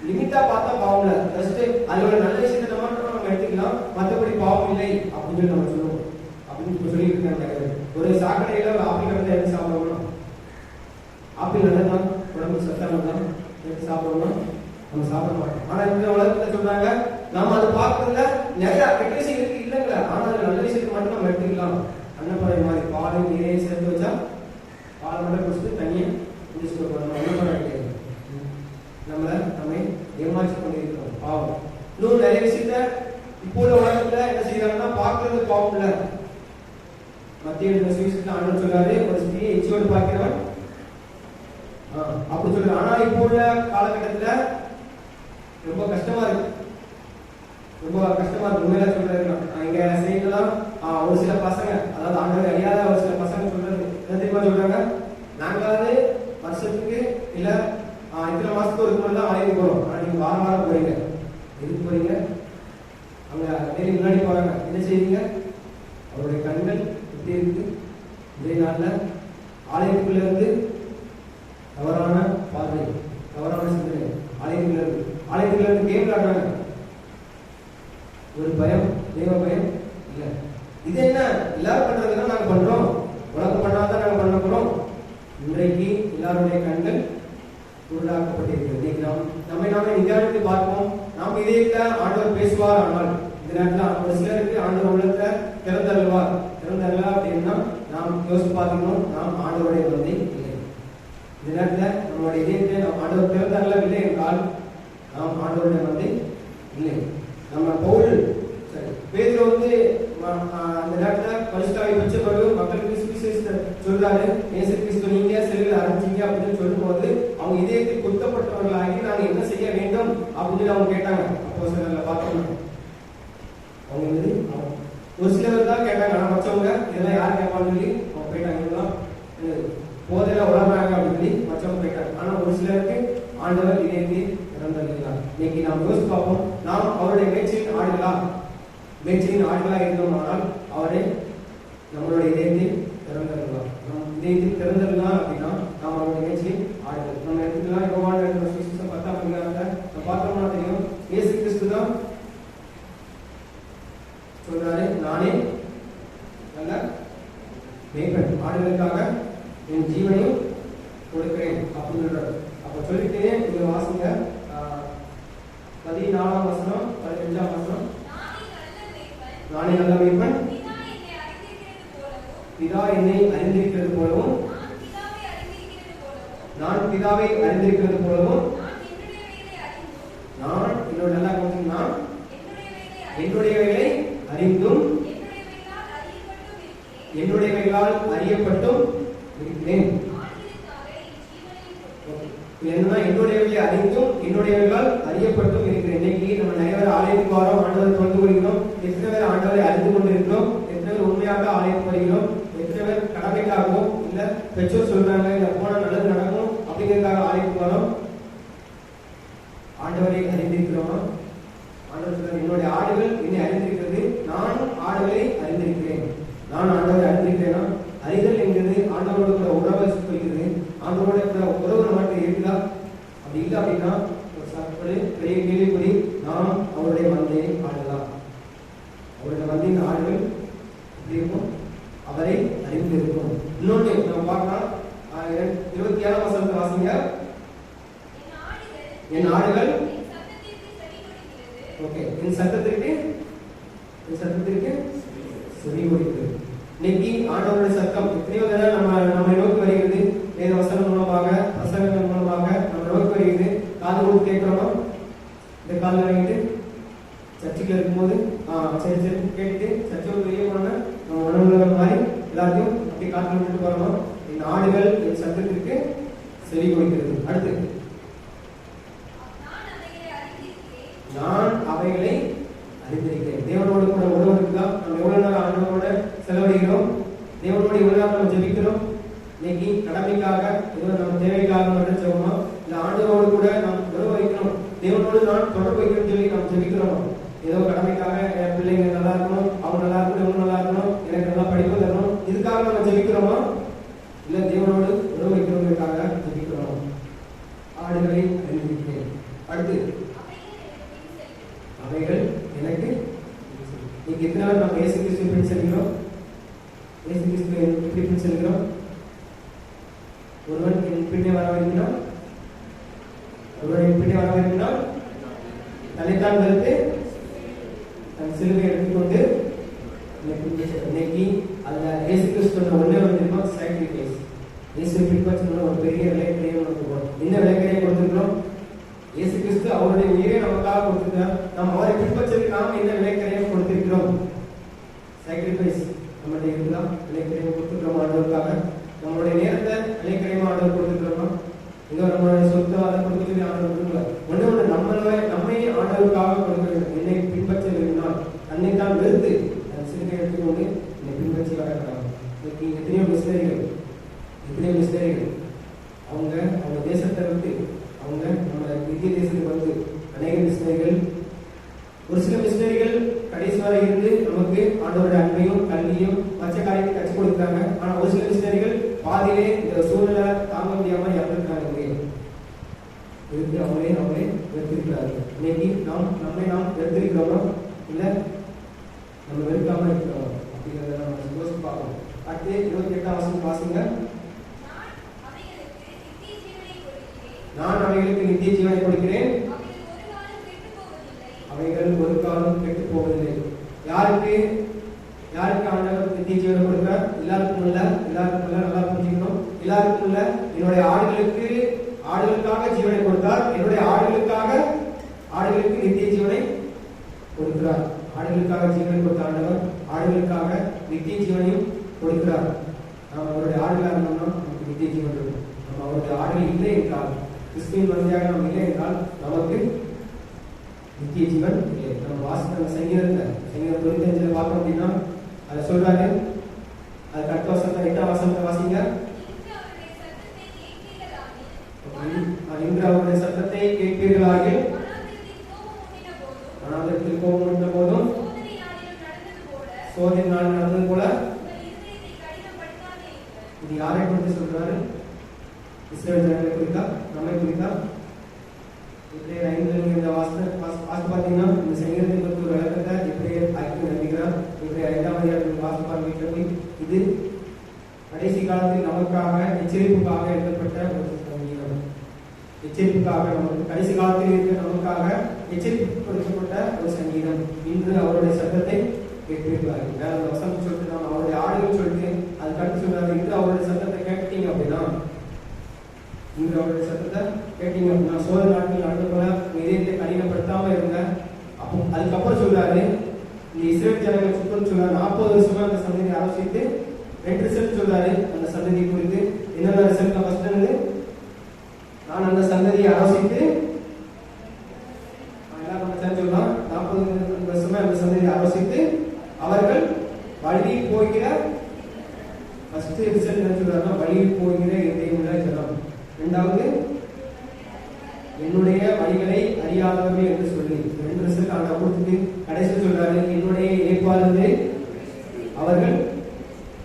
லிமிட்டா பார்த்தா பாவம் இல்லை. ஜஸ்ட் அதோட நல்ல விஷயத்தை நம்ம எடுத்துக்கலாம், மற்றபடி பாவம் இல்லை அப்படின்னு சொல்லி நம்ம சொல்லுவோம். அப்படின்னு சொல்லிட்டு இருக்காங்க. ஒரு சாக்கடையில ஒரு ஆப்பிள் கடந்த எடுத்து சாப்பிடணும். ஆப்பிள் நல்லதான், உடம்பு சத்தானதான், எடுத்து சாப்பிடணும். நம்ம சாப்பிட மாட்டோம். ஆனா இந்த உலகத்துல சொல்றாங்க நாம அதை பார்க்கறதுல நிறைய கெட்ட விஷயம் இருக்கு இல்லைங்களா? ஆனா அது நல்ல விஷயத்துக்கு மட்டும் நம்ம எடுத்துக்கலாம். அன்னப்பறை மாதிரி பால் நீரையை சேர்த்து வச்சா பால் மட்டும் குடிச்சிட்டு தண்ணியை குடிச்சுட்டு வரணும். அன்னப்பறை கிடையாது. நம்ம ஏமாற்றி கொண்டிருக்கிறோம். பாவம். இன்னும் நிறைய விஷயத்த இப்போ உள்ள உலகத்துல என்ன செய்யறாங்கன்னா பார்க்கறது பாவம் இல்ல. மத்திய சுவிசேஷத்துல ஆண்டவர் சொல்றாரு ஒரு ஸ்திரியை இச்சையோடு பார்க்கிறவன் அப்படி சொல்றாரு. ஆனா இப்போ உள்ள காலகட்டத்துல ரொம்ப கஷ்டமா இருக்கு. உண்மையில சொல்றாரு. இங்க சைட்லாம் ஒரு சில பசங்க, அதாவது ஆண்டவர் அறியாத ஒரு சில பசங்க சொல்றது என்ன தெரியுமா சொல்றாங்க? நாங்களாவது வருஷத்துக்கு இல்ல இத்தனை மாசத்துக்கு ஒரு முறை தான் ஆலயத்துக்கு போறோம். ஆனா நீங்க வாரம் போறீங்க. எதுக்கு போறீங்க? அங்க டெய்லி முன்னாடி போறாங்க. என்ன செய்வீங்க? அவருடைய கண்கள் எப்படி இருக்கு? இதே நாள்ல ஆலயத்துக்குள்ள இருந்து தவறான பார்வை, தவறான சிந்தனை, ஆலயத்துக்குள்ள இருந்து கேம் விளையாடுறாங்க. ஒரு பயம், தெய்வ பயம் இல்ல. இது என்ன எல்லாரும் பண்றதுதான் நாங்க பண்றோம், உலகம் பண்ணாதான் நாங்க பண்ண போறோம். இன்றைக்கு எல்லாருடைய கண்கள் உருளாக்கப்பட்டிருக்கிறது. இன்னைக்கு நாமே நிதானித்து பார்ப்போம். நாம் இதயத்துல ஆண்டவர் பேசுவார். ஆனால் இந்த நேரத்தில் ஒரு சிலருக்கு ஆண்டவர் உள்ளத்துல திறந்தருவார் அப்படின்னா நாம் யோசித்து பார்க்கணும். நாம் ஆண்டவருடைய வந்து இல்லை. இந்த நேரத்தில் நம்மளுடைய இதயத்தை நாம் ஆண்டவர் திறந்தரவில்லை என்றால் நாம் ஆண்டவருடைய வந்து இல்லை. நம்ம பவுல் பேதுரு வந்து அந்த நேரத்தில் பரிசுத்தாவை பெற்ற பிறகு மக்களுக்கு சுவிசேஷத்தை சொல்றாரு. இயேசு கிறிஸ்து நீங்க சிலுவையில் அரைஞ்சீங்க அப்படின்னு சொல்லும்போது அவங்க இதயத்தில் குத்தப்பட்டவர்களாகி நாங்க என்ன செய்ய வேண்டும் அப்படின்னு அவங்க கேட்டாங்க. அப்போ சில பார்த்தோம் அவங்க வந்து ஒரு சிலர் தான் கேட்டாங்க. ஆனா மற்றவங்க இதெல்லாம் யார் கேட்பான்னு சொல்லி அவங்க போயிட்டாங்க. இதெல்லாம் போதையில உலகிறாங்க அப்படின்னு சொல்லி மற்றவங்க போயிட்டாங்க. ஆனா ஒரு சிலருக்கு ஆண்டவர் இதயத்தை இறந்திருக்கிறார். இன்னைக்கு நாம் யோசிச்சு பார்ப்போம். நாம் அவருடைய மேய்ச்சலின் ஆடுகளா இருந்தோமானால் அவரை நம்மளுடைய இதயத்தை திறந்தருவார். நம் இதயத்தை திறந்தருலாம் அப்படின்னா நாம் அவருடைய மேய்ச்சலின் ஆடுகள். நம்ம எடுத்துக்கலாம். யோவான் 10:10 இயேசு கிறிஸ்து தான் சொல்றாரு, நானே நல்ல மேய்ப்பன், ஆடுகளுக்காக என் ஜீவனையும் கொடுக்கிறேன் அப்படின்னு சொல்றாரு. அப்ப சொல்லிட்டு நீங்க வாசிங்க 14ஆம் வசனம் 15ஆம் வசனம். நானே நல்ல மேய்ப்பன், பிதா என்னை அறிந்திருக்கிறது போலவும் நான் பிதாவை அறிந்திருக்கிறது போலவும் நான் என்னோட நல்லா நான் என்னுடையவைகளை அறிந்தும் என்னுடையவைகளால் அறியப்பட்டும் இருக்கிறேன். என்னன்னா என்னுடையவைகளை அறிந்தும் என்னுடையவைகளால் அறியப்பட்டும் இருக்கிறேன். இன்னைக்கு நம்ம நிறைய பேர் ஆலயத்துக்கு வரோம், ஆண்டவரை தொழுது கொள்கிறோம். எத்தனை பேர் ஆண்டவரை அறிந்து கொண்டிருக்கிறோம்? எத்தனை பேர் உண்மையாக ஆலயத்துக்கு வருகிறோம்? எத்தனை பேர் கடமைக்காகவும் இல்ல பெற்றோர் சொல்றாங்க இல்ல போனா நல்லது நடக்கும் அப்படிங்கிறதுக்காக ஆலயத்துக்கு வரோம்? ஆண்டவரை அறிந்திருக்கிறோமா? ஆண்டவர் சொல்றார், என்னுடைய ஆடுகள் என்னை அறிந்திருக்கிறது, நானும் ஆடுகளை அறிந்திருக்கிறேன். நான் ஆண்டவரை அறிந்திருக்கிறேனா? அறிதல் என்கிறது ஆண்டவரோட கூட உறவை சொல்கிறது. ஆண்டவரோட கூட உறவு மட்டும் இருக்குதா? அப்படி இல்லை அப்படின்னா ஒரு பெரிய கேள்விக்குறி. நாம் அவருடைய மந்தையை ஆடலாம். அவருடைய மந்தையின் ஆடுகள் எப்படி இருக்கும்? அவரை அறிந்திருக்கும். இன்னொன்று நம்ம பார்க்கலாம், 27ஆம் வசனத்தை வாசிங்க. என் ஆடுகள் ஓகே என் சத்தத்திற்கு செவி கொடுக்கிறது. இன்னைக்கு ஆண்டவருடைய சத்தம் எத்தனையோ தடவை நம்ம நோக்கி வருகிறது. வேத வசனம் மூலமாக, பிரசங்கங்கள் மூலமாக நம்ம நோக்கி வருகிறது. காது கொடுத்து கேட்கிறோமா? இந்த காலில் வாங்கிட்டு சர்ச்சுக்கு இருக்கும்போது சரி சரி கேட்டு சர்ச்சோடு வெளியே போனோம்னா நம்ம உணவுகள் மாதிரி எல்லாத்தையும் அப்படி காத்து விட்டுட்டு போறோம். என் ஆடுகள் என் சத்தத்திற்கு செவி கொடுக்கிறது. அடுத்து நான் அவைகளை அறிந்திருக்கிறேன். தேவனோடு கூட உறவு இருக்குதா? நம்ம எவ்வளவு நேரம் ஆண்டவரோட செலவழிக்கிறோம்? தேவனோட எவ்வளவு நேரம் நம்ம ஜெபிக்கிறோம்? இன்னைக்கு கடமைக்காக ஏதோ நம்ம தேவைக்காக நினைச்சோமா? இல்ல ஆண்டவரோடு கூட நாம் உறவு வைக்கணும், தேவனோடு நான் தொடர்பு வைக்கணும்னு சொல்லி நாம் ஜெபிக்கிறோம். ஏதோ கடமைக்காக என் பிள்ளைங்க நல்லா இருக்கணும், அவங்க நல்லா இருக்கணும், இவங்க நல்லா இருக்கணும், எனக்கு நல்லா படிப்பு தரணும், இதுக்காக நம்ம ஜெபிக்கிறோமா? இல்ல தேவனோடு உறவு வைக்கிறவங்களுக்காக ஜெபிக்கிறோம். ஆடுகளை அறிந்திருக்கிறேன். அடுத்து அவைகள் எனக்கு நீங்க எத்தனை நாள் நம்ம இயேசு கிறிஸ்து பின் செல்கிறோம்? இயேசு கிறிஸ்து எப்படி பின் செல்கிறோம்? ஒருவன் என் பின்னே வர விரும்பினால் தன்னைத்தான் வெறுத்து தன் சிலுவை எடுத்துக்கொண்டு இன்னைக்கு அதுல இயேசு கிறிஸ்து ஒன்னே ஒரு தெரியுமா? சாக்ரிஃபைஸ். இயேசு பின்பற்றணும் ஒரு பெரிய விலைக்கரையை கொடுத்துருக்கோம். என்ன விலைக்கரையை கொடுத்துருக்கிறோம்? இயேசு கிறிஸ்து அவருடைய உயிரை நமக்காக கொடுத்திருக்கிறார். நாம் அவரை பின்பற்றதுக்கு நாம என்ன விலைக்கரையை கொடுத்திருக்கிறோம்? சாக்ரிஃபைஸ் நம்மளுடைய இருக்குதா? விலைக்கரையை கொடுத்துருக்கிறோம் ஆண்டவருக்காக. நம்மளுடைய நேரத்தை விலைக்கரையை ஆண்டவர் கொடுத்துருக்கிறோமா? இங்க நம்மளுடைய சொத்து அதை கொடுக்க சொல்லி ஆண்டவர் கொடுக்கல. ஒன்று நம்மை ஆண்டவருக்காக கொடுக்க வேண்டும். என்னை பின்பற்ற விரும்பினால் தன்னைத்தான் வெறுத்து தன் சிறுகை எடுத்துக்கொண்டு என்னை பின்பற்றி வரலாம். இன்னைக்கு எத்தனையோ மிஷினரிகள் அவங்க தேசத்தை விட்டு அவங்க நம்ம இந்திய தேசத்துக்கு வந்து அநேக மிஷினரிகள், ஒரு சில மிஷினரிகள் கடைசி வரை இருந்து நமக்கு ஆண்டவருடைய அன்பையும் கல்வியும் மற்ற காரியத்தை கற்றுக் கொடுக்குறாங்க. ஆனா ஒரு சில மிஷினரிகள் பாதியிலே இந்த சூழ்நிலை தாங்க முடியாம இறந்துருக்காங்க. இருந்து அவங்களே வெறுத்திருக்கிறார்கள். இன்னைக்கு நாம் வெறுத்திருக்கிறோமா? இல்ல நம்ம வெறுக்காம இருக்கிறோம் அப்படிங்கிறத நம்ம யோசிச்சு பார்க்கணும். அடுத்து 28ஆம் வசனம் வாசிங்க. நான் அவைகளுக்கு நித்திய ஜீவனை கொடுக்கிறேன், அவைகள் ஒரு காலம் கெட்டு போவதில்லை. யாருக்கு ஆண்டவர் நித்திய ஜீவனை கொடுக்கிறார்? எல்லாருக்கும் இல்ல, நல்லா புரிஞ்சுக்கணும். எல்லாருக்கும் இல்ல. என்னுடைய ஆடுகளுக்காக ஜீவனை கொடுத்தார். என்னுடைய ஆடுகளுக்கு நித்திய ஜீவனை கொடுக்கிறார். ஆடுகளுக்காக ஜீவனை கொடுத்த ஆண்டவர் ஆடுகளுக்காக நித்திய ஜீவனையும் கொடுக்கிறார். நாம் அவருடைய ஆடுகளாக இருந்தோம்னா நமக்கு நித்திய ஜீவன் இருக்கும். நம்ம அவருடைய ஆடுகள் இல்லை என்றால், கிறிஸ்துவின் மந்தையாக நாம் இல்லை என்றால் நமக்கு நித்திய ஜீவன் இல்லை. நம்ம வாசிக்கிற சங்கீதம் 95 பார்த்தோம் அப்படின்னா அதை சொல்றாரு. அது அடுத்த வசனத்தை 8ஆம் வசனத்தை வாசிங்க. இன்று அவருடைய சத்தத்தை கேட்பீர்களாகில் வனாந்தரத்தில் கோபம் உண்ட போதும் சோதனை நாள் நடந்தது போல. இது யாரை குறித்து சொல்றாரு? இஸ்ரவேல் ஜனங்களை குறித்தா? நம்மை குறித்தா? இந்த வாசனை பார்த்தீங்கன்னா இந்த சங்கீதத்தை பற்றி ஒரு விளக்கத்தை இப்படியே ஆக்கி நம்பிக்கிறார். இப்படி 5ஆம் அதிகாரத்தில் வாசிப்பார் வீட்டில் போய். இது கடைசி காலத்தில் நமக்காக எச்சரிப்புக்காக எழுதப்பட்ட ஒரு சங்கீதம். எச்சரிப்புக்காக நமக்கு கடைசி காலத்தில் இருக்க நமக்காக எச்சரிப்பு கொடுக்கப்பட்ட ஒரு சங்கீதம். இன்று அவருடைய சத்தத்தை கேட்டிருப்பாரு. வேற ஒரு வசனம் சொல்லிட்டு நம்ம அவருடைய ஆடுகள் சொல்லிட்டு அது கட்டு சொல்றாரு. இன்று அவருடைய சத்தத்தை கேட்டீங்க அப்படின்னா, இன்று அவருடைய சத்தத்தை கேட்டீங்க அப்படின்னா, சோழ நாட்டில் நடந்து போல இதயத்தை கடினப்படுத்தாம இருங்க. அப்போ அதுக்கப்புறம் சொல்றாரு, இந்த இஸ்ரேல் ஜனங்கள் சுத்தம் சொல்றாரு. 40 வருஷமா அந்த சந்ததியை ஆலோசித்து 2 ரிசல்ட் சொல்றாரு. அந்த சந்ததி குறித்து என்னென்ன ரிசல்ட்? ஃபர்ஸ்ட் வந்து, நான் அந்த சந்ததியை ஆலோசித்து சொல்லலாம். 40 வருஷமா அந்த சந்ததியை ஆலோசித்து அவர்கள் வழியில் போகிற ஃபர்ஸ்ட் ரிசல்ட் என்ன சொல்றாருன்னா, வழியில் போகிற இதயமுள்ள ஜனம். இரண்டாவது, என்னுடைய வழிகளை அறியாதவர்கள் என்று சொல்லி 2 ரிசல்ட் அந்த கொடுத்துட்டு கடைசி சொல்றாரு, என்னுடைய இணைப்பாளர்களை அவர்கள்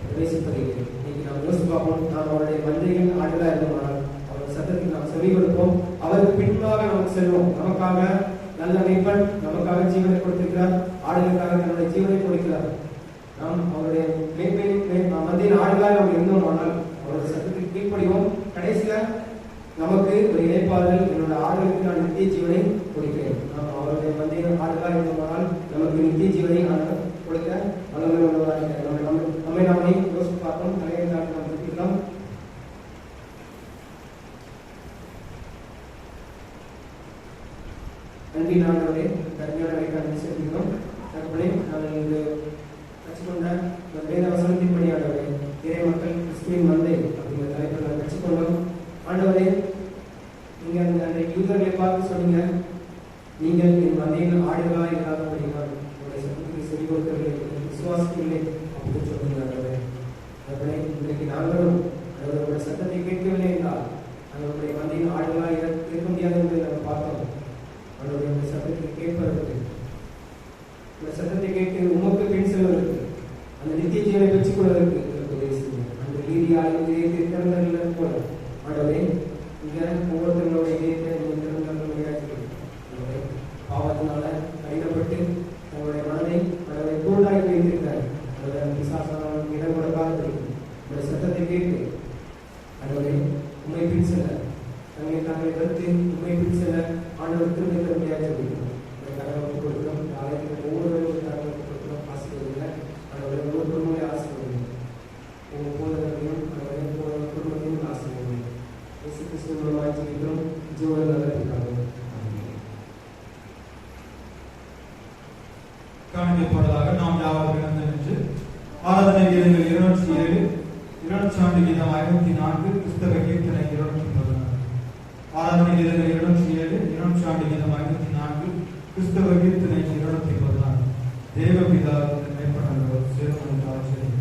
பிரவேசிப்பதில்லை. இன்னைக்கு நாம் யோசிச்சு பார்ப்போம். நாம் அவருடைய மந்தைகள் ஆடுகளா இருந்தோம்னால் அவருடைய சத்தத்துக்கு நாம் செவி கொடுப்போம். அவருக்கு பின்பாக நமக்கு செல்வோம். நமக்காக நல்ல மேய்ப்பன் நமக்காக ஜீவனை கொடுத்திருக்கிறார். ஆடுகளுக்காக தன்னுடைய ஜீவனை கொடுக்கிறார். நாம் அவருடைய மந்தையின் ஆடுகளாக நாம் இருந்தோமானால் அவருடைய சத்தத்துக்கு கீழ்ப்படிவோம். கடைசியில நமக்கு ஒரு இணைப்பாளர்கள், என்னோட ஆடுகளுக்கு நான் நித்திய ஜீவனை கொடுக்கிறேன். நாம் அவருடைய மந்தையின் ஆடுகளாக இருந்தோமானால் நமக்கு நித்திய ஜீவனை நான் கொடுக்க வல்லமை உள்ளவராக இருக்கிறார். நம்மை நாமே யோசித்து பார்ப்போம். தலையை நாம் தெரிவிக்கலாம். நன்றி நாங்களே கருமையான வைக்க செலுத்துகிறோம். தற்போது நாங்கள் இங்கு கற்றுக்கொண்ட வேத வசனத்தின்படி ஆண்டவரே, இறை மக்கள் கிறிஸ்துவின் மந்தை அப்படிங்கிற தலைப்பில் நாங்கள் கற்றுக்கொண்டோம். ஆண்டவரே, நீங்க அந்த யூதர்களை பார்த்து சொன்னீங்க, நீங்கள் என் மந்தையின் ஆடுகளாக இல்லாதபடினால் உங்களுடைய சத்தத்துக்கு செவி கொடுக்கவில்லை, விசுவாசிக்கவில்லை அப்படின்னு சொன்னீங்க. ஆண்டவரே, அதுபோல இன்றைக்கு நாங்களும் அவர்களுடைய சத்தத்தை கேட்கவில்லை என்றால் அவர்களுடைய மந்தையின் ஆடுகளாக இருக்க முடியாது என்பதை நாங்கள் பார்த்தோம். அவருடைய சத்தத்தை கேட்பதற்கு, இந்த சத்தத்தை கேட்டு உமக்கு பின் செல்வதற்கு, அந்த நித்திய ஜீவனை பெற்றுக் கொள்வதற்கு உதவி செய்யும். அந்த ரீதியாக இதயத்தை திறந்தவர்கள் போல ஆண்டவரே, இங்க ஒவ்வொருத்தருடைய இதயத்தை திறந்தவர்களுடைய பாவத்தினால கடினப்பட்டு தங்களுடைய மனதை அவருடைய தூண்டாக்கி வைத்திருக்கிறார். விசாசனம் இடம் கொடுக்காது உங்களுடைய சத்தத்தை கேட்டு ஆண்டவரே உண்மை பின் செல்ல, தங்களை கருத்து உண்மை பின் செல்ல ஆண்டவர் திரும்ப தர முடியாது. கடவுளுக்கு கொடுக்கிறோம். ஆலயத்துக்கு ஒவ்வொருவரும் கடவுளுக்கு கொடுக்கிறோம். ஆசீர்வதிங்க ஆண்டவரை, ஒவ்வொரு குடும்பங்களையும் ஆசீர்வதிங்க. ஒவ்வொரு போதகர்களையும் ஆண்டவரை குடும்பத்தையும் ஆசீர்வதிங்க. இயேசு கிறிஸ்து மூலமாக ஜெபிக்கிறோம். ஜீவன் நல்ல காணிக்கப்படுவதாக நாம் யாவரும் இணைந்து நின்று ஆராதனை கீதங்கள் 207, 200 கீதம் 54, கிறிஸ்தவ கீர்த்தனை 216. ஆராதனை கீதங்கள் 207, 200 கீதம் 54, கிறிஸ்தவ கீர்த்தனை 216. தேவபிதா மேற்பட்டவர் சேர்மன் ஆச்சரியம்.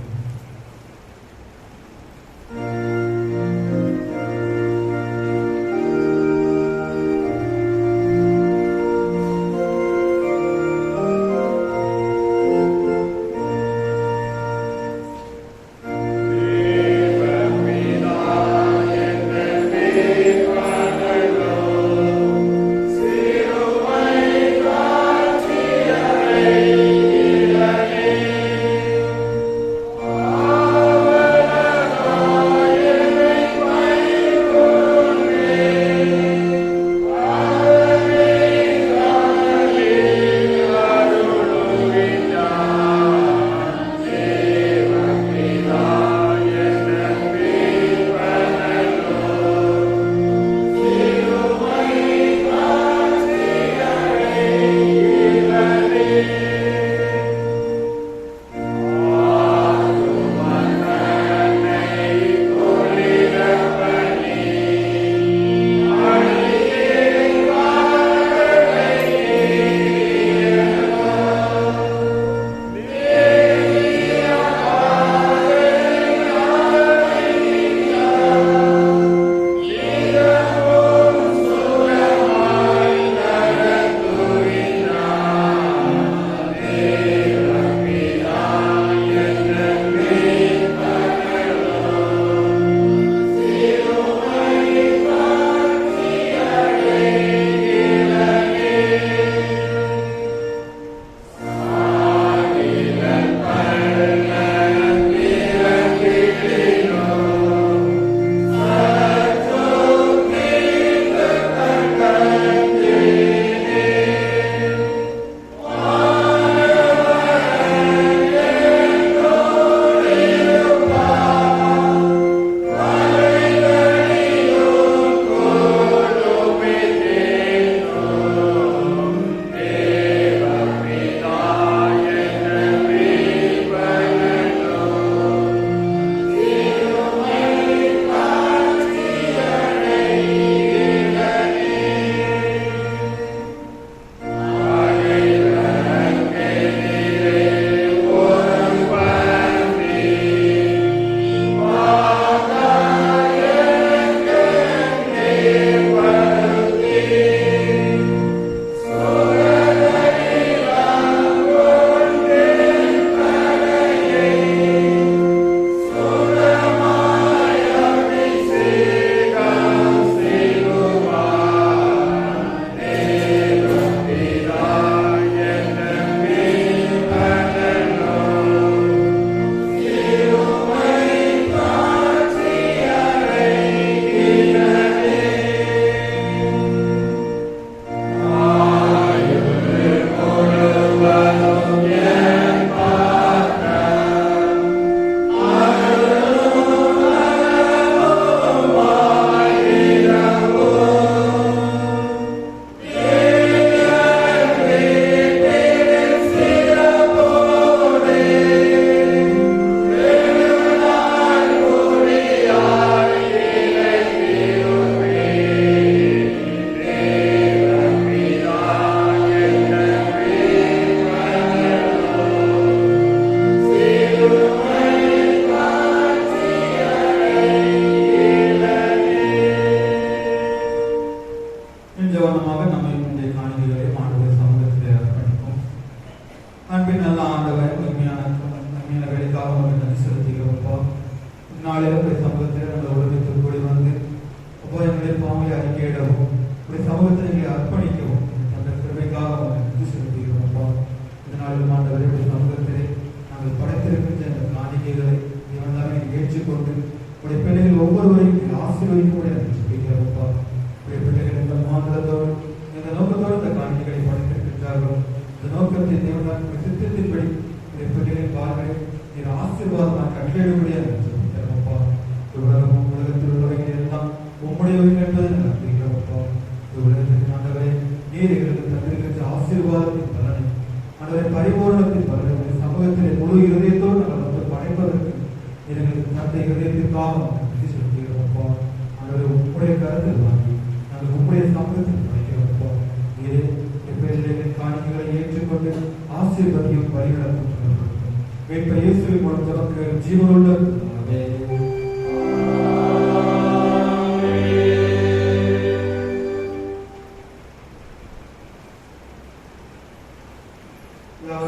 அன்பின் நல்ல ஆண்டவர் உண்மையான வேலைக்காக உங்களுக்கு நன்றி செலுத்துகிறோம்ப்பா. நாளில் உடைய சமூகத்தில் நாங்கள் ஒருமித்து கூடி வந்து அப்போ எங்களுடைய பாவங்களை அறிக்கையிடவும் உடைய சமூகத்தை எங்களை அர்ப்பணிக்கவும் அந்த கிருபைக்காக உங்களுக்கு நன்றி செலுத்துகிறோம்ப்பா. இந்த நாளில் ஆண்டவரை உடைய சமூகத்திலே நாங்கள் படைத்திருக்கின்ற அந்த காணிக்கைகளை இவன்தாமே ஏற்றுக்கொண்டு உடைய பிள்ளைகள் ஒவ்வொருவரையும் ஆசீர்வதிக்க சொல்லிக்கிறோம்ப்பா. உடைய பிள்ளைகள் இந்த மாநிலத்தோடு இந்த நோக்கத்தோடு இந்த காணிக்கைகளை படைத்திருக்கின்றார்கள். இந்த நோக்கத்தை தேவனால் சித்தத்தின்படி உடைய பிள்ளைகளின் வாழ்வை நீர் ஆசீர்வாதமாக கட்டளையிடும்படியாக சொல்லிக்கிறோம்ப்பா. உலகமும் உலகத்தில் உள்ளவைகள் எல்லாம் உம்முடையவைகள் என்பதை நாங்கள் அறிகிறோம்ப்பா. உலகத்தின் ஆண்டவரை நீர் எங்களுக்கு தந்திருக்கின்ற ஆசீர்வாதத்தின் பலனை ஆண்டவரை பரிபூரணத்தின் பலனை சமூகத்திலே முழு இருதயத்தோடு நாங்கள் வந்து படைப்பதற்கு எங்களுக்கு தந்தை இருதயத்திற்காக நன்றி செலுத்துகிறோம்ப்பா. ஆண்டவரை உம்முடைய கருத்தில் வாங்கி நாங்கள் உம்முடைய சமூகத்தில் படைக்கிறோம்ப்பா. நீரே எங்கள் காணிக்கைகளை ஏற்றுக்கொண்டு ஆசீர்வதியும் வழிநடத்தும் வேட்பை இயேசுவின் மூலம் நமக்கு ஜீவனுள்ள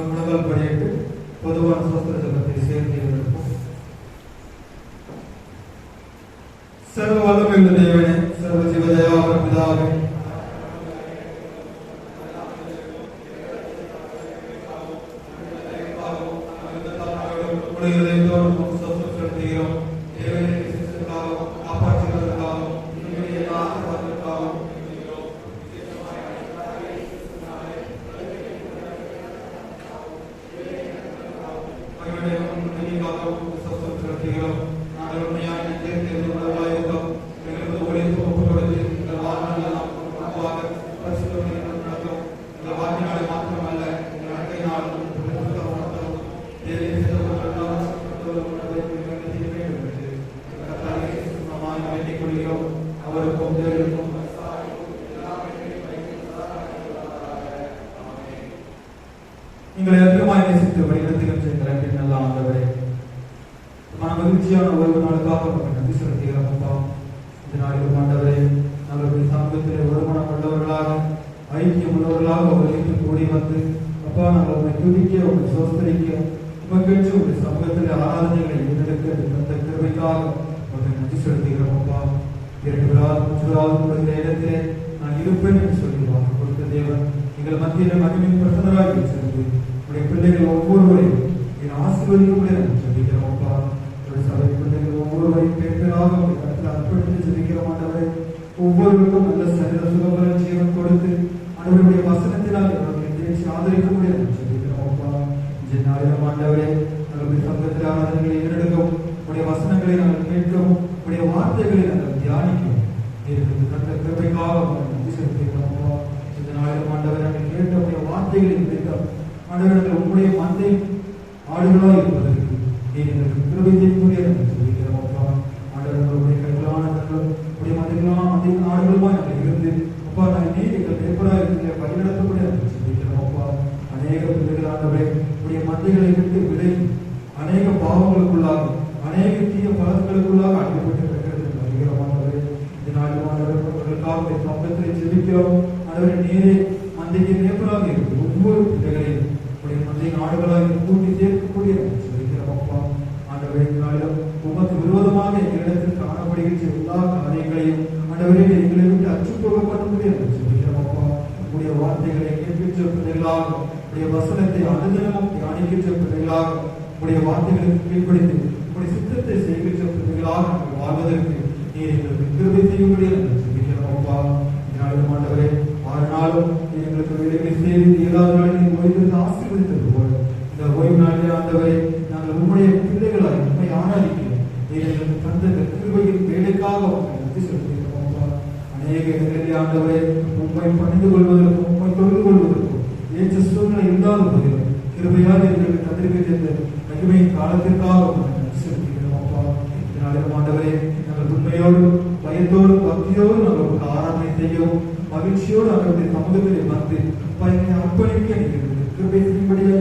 முழங்கால் படியிட்டு பொதுவான சோஸ்திர ஜபத்தை சேர்ந்து எடுப்போம். சர்வ வல்லமையுள்ள தேவனே, சர்வ ஜீவதயாளர் பிதாவே, எங்களை அதிகமாக நேசித்து வழிநடத்துகின்ற எங்கள் நல்ல ஆண்டவரே, மகிழ்ச்சியான ஒரு நாளுக்காக நன்றி செலுத்துகிறோம்ப்பா. இந்த நாளிலும் ஆண்டவரே, நாங்கள் சமூகத்திலே ஒருமனம் உள்ளவர்களாக ஐக்கியம் உள்ளவர்களாக ஒருங்கிட்டு கூடி வந்து அப்பா நாங்கள் உங்களை துதிக்க உங்களை சோஸ்தரிக்க உமக்கென்று உங்களுடைய சமூகத்திலே ஆராதனைகளை ஏறெடுக்க அந்த கிருபைக்காக உங்களுக்கு நன்றி செலுத்துகிறோம்ப்பா. 2 இடத்திலே நான் இருப்பேன் என்று சொல்லி வாக்கு கொடுத்த தேவன் எங்கள் மத்தியிலே மகிமையின் பிரசன்னராக சென்று உடைய பிள்ளைகள் ஒவ்வொருவரையும் என் ஆசீர்வதிக்கும்படி நாங்கள் ஜெபிக்கிறோம்ப்பா. சபை பிள்ளைகள் ஒவ்வொருவரையும் பேராக உடைய கருத்தில் அர்ப்பணித்து ஜெபிக்கிற ஆண்டவரை, ஒவ்வொருவருக்கும் நல்ல சரீர சுகங்களை ஜீவன் கொடுத்து ஆண்டவருடைய வசனத்தினால் ஆதரிக்கும்படி நாங்கள் ஜெபிக்கிறோம்ப்பா. இந்த நாளிலும் ஆண்டவரே, நம்முடைய சங்கத்தில் ஆராதனைகளை ஏறெடுக்கவும் உடைய வசனங்களை நாங்கள் கேட்கவும் உடைய வார்த்தைகளை நாங்கள் தியானிக்கவும் தந்த கிருபைக்காக நன்றி செலுத்துகிறோம்ப்பா. இந்த நாளிலும் ஆண்டவரை நாங்கள் கேட்ட உடைய வார்த்தைகளை கேட்டோம் ஆண்டவர்கள் உங்களுடைய மந்தை ஆடுகளாக இருப்பதற்கு நீர் எங்களுக்கு கிருபை செய்யக்கூடிய சொல்லிக்கிறோம்ப்பா. ஆண்டவர்களுடைய கைகளான உடைய மந்தைகளான மந்தையின் ஆடுகளுமாய் நாங்கள் இருந்து அப்பா நாங்கள் நீர் எங்கள் பேப்பராக இருக்கிற வழிநடத்தக்கூடிய சொல்லிக்கிறோம்ப்பா. அநேக பிள்ளைகள் ஆண்டவரை உடைய மந்தைகளை விட்டு விலை அநேக பாவங்களுக்குள்ளாக அநேக தீய பலன்களுக்குள்ளாக அடைப்பட்டு வருகிறோமாண்டவரே. இந்த நாளில் ஆண்டவர்களுக்காக சமூகத்திலே ஜெபிக்கிறோம். ஆண்டவரை நீரே மந்தைக்கு பேப்பராக இருக்கு ஒவ்வொரு பிள்ளைகளையும் உடைய மந்தையின் ஆடுகளாக கூட்டி சேர்க்கக்கூடிய சொல்லிக்கிறோம்ப்பா. ஆண்டவரே, இந்த நாளிலும் உமக்கு விரோதமாக எங்களிடத்தில் காணப்படுகின்ற எல்லா காரியங்களையும் ஆண்டவரே எங்களை விட்டு அச்சுப்போகப்படும்படி சொல்லிக்கிறோம்ப்பா. உடைய வார்த்தைகளை கேட்கின்ற பிள்ளைகளாக உடைய வசனத்தை அனுதினமும் தியானிக்கின்ற பிள்ளைகளாக உடைய வார்த்தைகளுக்கு கீழ்ப்படித்து உடைய சித்தத்தை செய்கின்ற பிள்ளைகளாக நாங்கள் வாழ்வதற்கு நீர் எங்களுக்கு கிருபை செய்யும்படி சொல்லிக்கிறோம்ப்பா. இதனாலும் ஆண்டவரே, 6 நாளும் எங்களுக்கு வேலைகளை செய்து 7வது நாளில் ஓய்வு ஆசீர்வதித்தது போல இந்த ஓய்வு நாளில் ஆண்டவரை நாங்கள் உம்முடைய பிள்ளைகளாய் உண்மை ஆராதிக்கிறோம். நீர் எங்களுக்கு தந்த கிருபையின் வேலைக்காக நன்றி செலுத்துகிறோம்ப்பா. அநேக இடங்களில் ஆண்டவரை உண்மை பணிந்து கொள்வதற்கும் உண்மை தொழில் கொள்வதற்கும் ஏற்ற சூழ்நிலை இல்லாத போதிலும் கிருபையாக எங்களுக்கு தந்திருக்கின்ற மகிமையின் காலத்திற்காக நன்றி செலுத்துகிறோம்ப்பா. இதனாலும் ஆண்டவரே, நாங்கள் உண்மையோடு பயத்தோடு பக்தியோடு நாங்கள் ஆராதனை செய்யவும் மகிழ்ச்சியோடு அவருடைய சமூகத்திலே வந்து என்னை அர்ப்பணிக்க நீங்கள் கிருபை செய்யும்படியா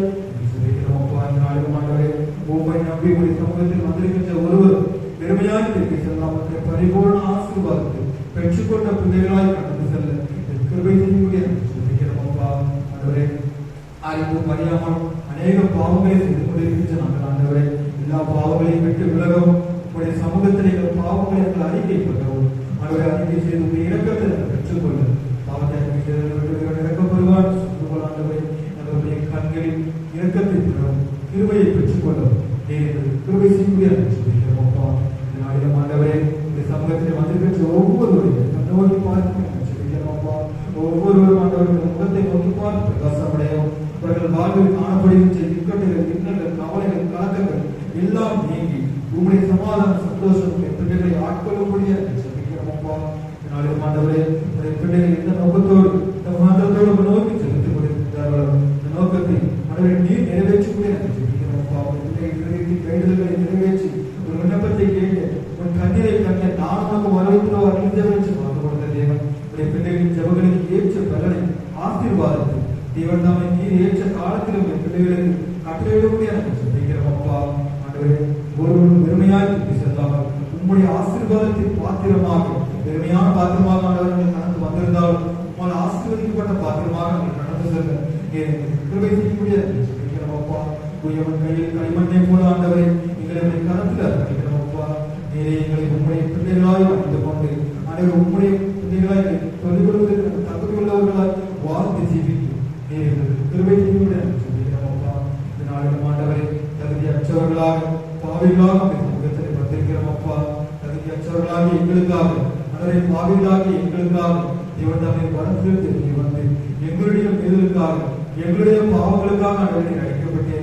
சொல்லிக்கிறோம்ப்பா. இதனாலும் ஆண்டவரே, உம்மை நம்பி உடைய சமூகத்தில் வந்திருக்கின்ற ஒருவர் பெருமையாய் திருப்பி செல்லாம் பரிபூர்ண ஆசீர்வாதத்தை பெற்றுக்கொண்ட பிள்ளைகளாய் கடந்து செல்ல கிருபை செய்யும்படியா சொல்லிக்கிறோம்ப்பா. ஆண்டவரே, அறிந்தும் அறியாமல் அநேக பாவங்களை செய்து கொண்டிருக்கின்ற நாங்கள் ஆண்டவரே எல்லா பாவங்களையும் விட்டு விலகவும் உங்களுடைய சமூகத்தில் எங்கள் பாவங்களை எங்கள் அறிக்கைப்பட்டவும் ஆண்டவரை அறிக்கை செய்து உங்களுடைய இறக்கத்தை நாங்கள் பெற்றுக்கொள்ள பாவத்தை அறிக்கை செய்து இறக்கப்படுவார் சொல்லுவோம் ஆண்டவரை நம்முடைய கண்களில் இறக்கத்தை பெறவும் கிருபையை பெற்றுக்கொள்ளவும் கிருபை செய்ய அப்பா இந்த நாளிலும் ஆண்டவரே இந்த சமூகத்தில் வந்திருக்கின்ற ஒவ்வொருவரையும் கண்ணோக்கி பார்த்து அப்பா ஒவ்வொருவரும் ஆண்டவர்கள் முகத்தை நோக்கி பார்த்து பிரகாசமடையும் அவர்கள் வாழ்வில் காணப்படுகின்ற இக்கட்டுகள் இன்னல்கள் கவலைகள் கலக்கங்கள் எல்லாம் நீங்கி உங்களுடைய சமாதான சந்தோஷம் பிள்ளைகளை ஆட்கொள்ளக்கூடிய அப்பா நாளிலும் ஆண்டவரே உங்களுடைய பிள்ளைகள் எந்த நோக்கத்தோடு இந்த மாற்றத்தோடு நோக்கி செலுத்திக் கொண்டிருக்கிறார்களோ இந்த நோக்கத்தை ஆண்டவரை நீர் நிறைவேற்றக்கூடிய கைடுதல்களை நிறைவேற்றி ஒரு விண்ணப்பத்தை கேட்டு உன் கண்ணீரை கண்ட நான் உனக்கு வரவேற்கிறோ அறிந்தவன் வாக்கு கொடுத்த தேவன் உடைய பிள்ளைகளின் ஜபங்களுக்கு ஏற்ற பலனை ஆசீர்வாதத்தை தேவன் தாமே நீர் ஏற்ற காலத்தில் உடைய பிள்ளைகளுக்கு கட்டளையிடக்கூடிய சொல்லிக்கிறோம் அப்பா ஆண்டவரே ஒருவரும் பெருமையாய் திருப்பி செல்லாமல் உங்களுடைய ஆசீர்வாதத்தின் பாத்திரமாக பெருமையான பாத்திரமாக ஆண்டவர்கள் கடந்து வந்திருந்தாலும் உங்களால் ஆசீர்வதிக்கப்பட்ட பாத்திரமாக நீங்கள் கடந்து செல்ல கிருபை செய்யக்கூடிய சொல்லிக்கிறோம் அப்பா உயவன் கையில் களிமண்ணை போல ஆண்டவரை எங்களை கரத்தில் அர்ப்பணிக்கிறோம் அப்பா நீரே எங்களை உங்களுடைய பிள்ளைகளாய் அறிந்து கொண்டு ஆண்டவர் உங்களுடைய பிள்ளைகளாய் சொல்லிக் கொடுவதற்கு தகுதி உள்ளவர்களாய் வாழ்ந்து ஜீவித்து நீர் கிருபை செய்ய சொல்லிக்கிறோம் அப்பா இந்த நாளிலும் ஆண்டவரை தகுதியற்றவர்களாக பாவிகளாக முகத்தை வந்திருக்கிறோம் அப்பா தகுதியற்றவர்களாக எங்களுக்காக ஆண்டவரை பாவிகளாக எங்களுக்காக தேவன் தம்மை வரத்திலிருந்து நீ வந்து எங்களுடைய மீதலுக்காக எங்களுடைய பாவங்களுக்காக ஆண்டவரை அழைக்கப்பட்டு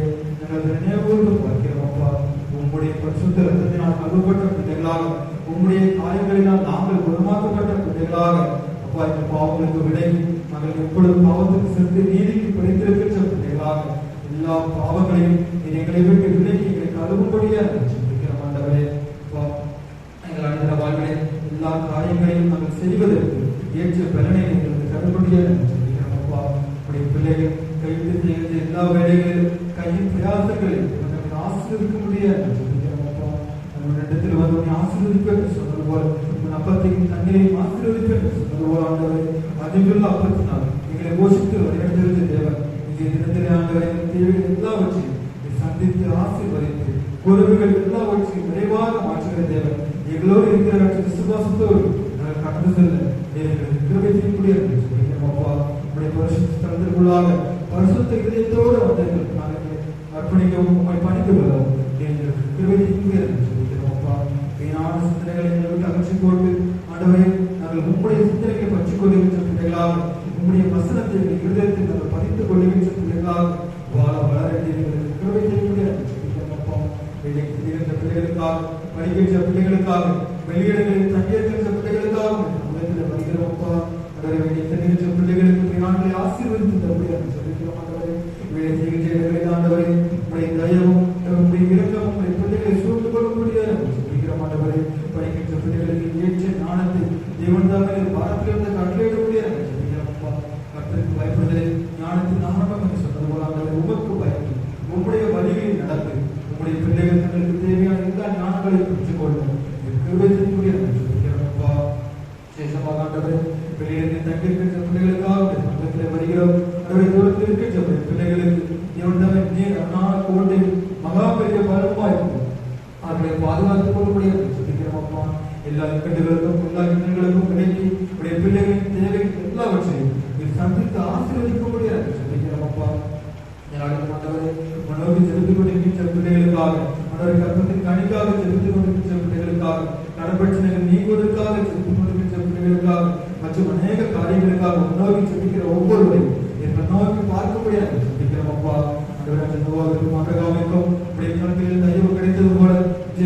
நினைவுகூர்ந்து பார்க்கிறோம் அப்பா உங்களுடைய பரிசுத்த ரத்தத்தினால் கழுவப்பட்ட பிள்ளைகளாக உங்களுடைய காயங்களினால் நாங்கள் குணமாக்கப்பட்ட பிள்ளைகளாக அப்பா இந்த பாவங்களுக்கு விடை நாங்கள் எப்பொழுது பாவத்துக்கு சென்று நீதிக்கு படித்திருக்கின்ற பிள்ளைகளாக எல்லா பாவங்களையும் எங்களை விட்டு விலக்கி எங்களை கழுவும்படியா சொல்லிக்கிறோம் ஆண்டவரே எங்கள் அனைத்து வாழ்விலே எல்லா காரியங்களையும் நாங்கள் செய்வதற்கு ஏற்ற பலனை எங்களுக்கு தரும்படியா சொல்லிக்கிறோம் அப்பா உடைய பிள்ளைகள் கைது செய்கிற எல்லா வேலைகளிலும் கையின் பிரயாசங்களில் ஆசீர்வதிக்க முடியாது இடத்தில் வந்து ஆசீர்வதிப்பேன் சொன்னது போல உன் அப்பத்தையும் தண்ணீரையும் ஆசீர்வதிப்பேன் சொன்னது போல ஆண்டவரை அதிகுள்ள அப்பத்தினால் எங்களை போஷித்து வழிநடத்திருந்த தேவன் இங்கே தினத்திலே ஆண்டவரை தேவைகள் எல்லாவற்றையும் சந்தித்து ஆசீர்வதித்து குறைவுகள் எல்லாவற்றையும் விரைவாக மாற்றுகிற தேவன் எங்களோடு இருக்கிற விசுவாசத்தோடு நாங்கள் கடந்து செல்ல எங்களுக்கு கிருபை செய்யக்கூடிய அப்பா உடைய பரிசுத்த ஸ்தலத்திற்குள்ளாக பரிசுத்த இதயத்தோடு வந்தீர்கள் நாங்கள் அர்ப்பணிக்கவும் உங்களை பணிக்க வரவும் எங்களுக்கு கிருபை செய்கிறோம் அப்பா வீணான சிந்தனைகளை எங்களுக்கு அகற்றிக் கொண்டு ஆண்டவரே நாங்கள் உங்களுடைய சிந்தனைகளை பற்றிக் கொள்ளுகின்ற பிள்ளைகளாக உங்களுடைய வசனத்தை எங்கள் இருதயத்தில் நாங்கள் பதித்துக் கொள்ளுகின்ற பிள்ளைகளாக வாழ வளர எங்களுக்கு கிருபை செய்கிறோம் அப்பா வேலைக்கு செல்கின்ற பிள்ளைகளுக்காக படிக்கின்ற பிள்ளைகளுக்காக வெளியிடங்களில் தங்கியிருக்கின்ற பிள்ளைகளுக்காக உலகத்தில் வருகிறோம் அப்பா வேலை செல்கின்ற பிள்ளைகளுக்கு நாட்களை ஆசீர்வதித்து தருவதாக சொல்லிக்கிறோம் ஆண்டவரே வேலை செய்கின்ற இடங்களில் ஆண்டவரே உடைய தயவும் உடைய இரக்கம் உடைய பிள்ளைகளை சூழ்ந்து கொள்ளும்படியாக சொல்லிக்கிறோம் ஆண்டவரே படிக்கின்ற பிள்ளைகளுக்கு ஏற்ற ஞானத்தை தேவன் தாமே பாரத்திலிருந்து கட்டளையிடக்கூடியதாக சொல்லிக்கிறோம் அப்பா கர்த்தருக்கு பயப்படுதலை ஞானத்தின் ஆரம்பம் என்று சொன்னது போல ஆண்டவரை உமக்கு பயந்து உங்களுடைய வழிகளில் நடந்து உங்களுடைய பிள்ளைகள் தங்களுக்கு தேவையான எல்லா ஞானங்களை பெற்றுக்கொள்ளும் கிருபை செய்யக்கூடியதாக சொல்லிக்கிறோம் அப்பா சேஷமாக ஆண்டவரே வெளியிடத்தில் தங்கியிருக்கின்ற பிள்ளைகளுக்காக சமூகத்தில் வருகிறோம் அவருடைய தூரத்தில் இருக்கின்ற பிள்ளைகளுக்கு இவன் நீர் அண்ணா கோட்டை மகா பெரிய பலமா இருக்கும் அவர்களை பாதுகாத்துக் கொள்ளக்கூடிய சொல்லிக்கிறோம் அப்பா எல்லா இக்கட்டுகளுக்கும் எல்லா இன்னல்களுக்கும் விலக்கி உடைய பிள்ளைகளின் தேவை எல்லாவற்றையும் சந்தித்து ஆசீர்வதிக்கக்கூடிய சொல்லிக்கிறோம் அப்பா ஆண்டவரை மனோவி செலுத்திக் கொண்டிருக்கின்ற பிள்ளைகளுக்காக மனோரை கற்பத்தின் கணிக்காக செலுத்திக் கொண்டிருக்கின்ற பிள்ளைகளுக்காக கடற்பட்சணைகள் நீங்குவதற்காக செலுத்திக் கொண்டிருக்கின்ற பிள்ளைகளுக்காக மற்றும் அநேக காரியங்களுக்காக உணவு சொல்லிக்கிற ஒவ்வொருவரையும் எங்கள் நோக்கி பார்க்கக்கூடியதாக சொல்லிக்கிறோம் அப்பா நோவாவிற்கும் அககாமிக்கும் உடைய கண்களில் தயவு கிடைத்தது போல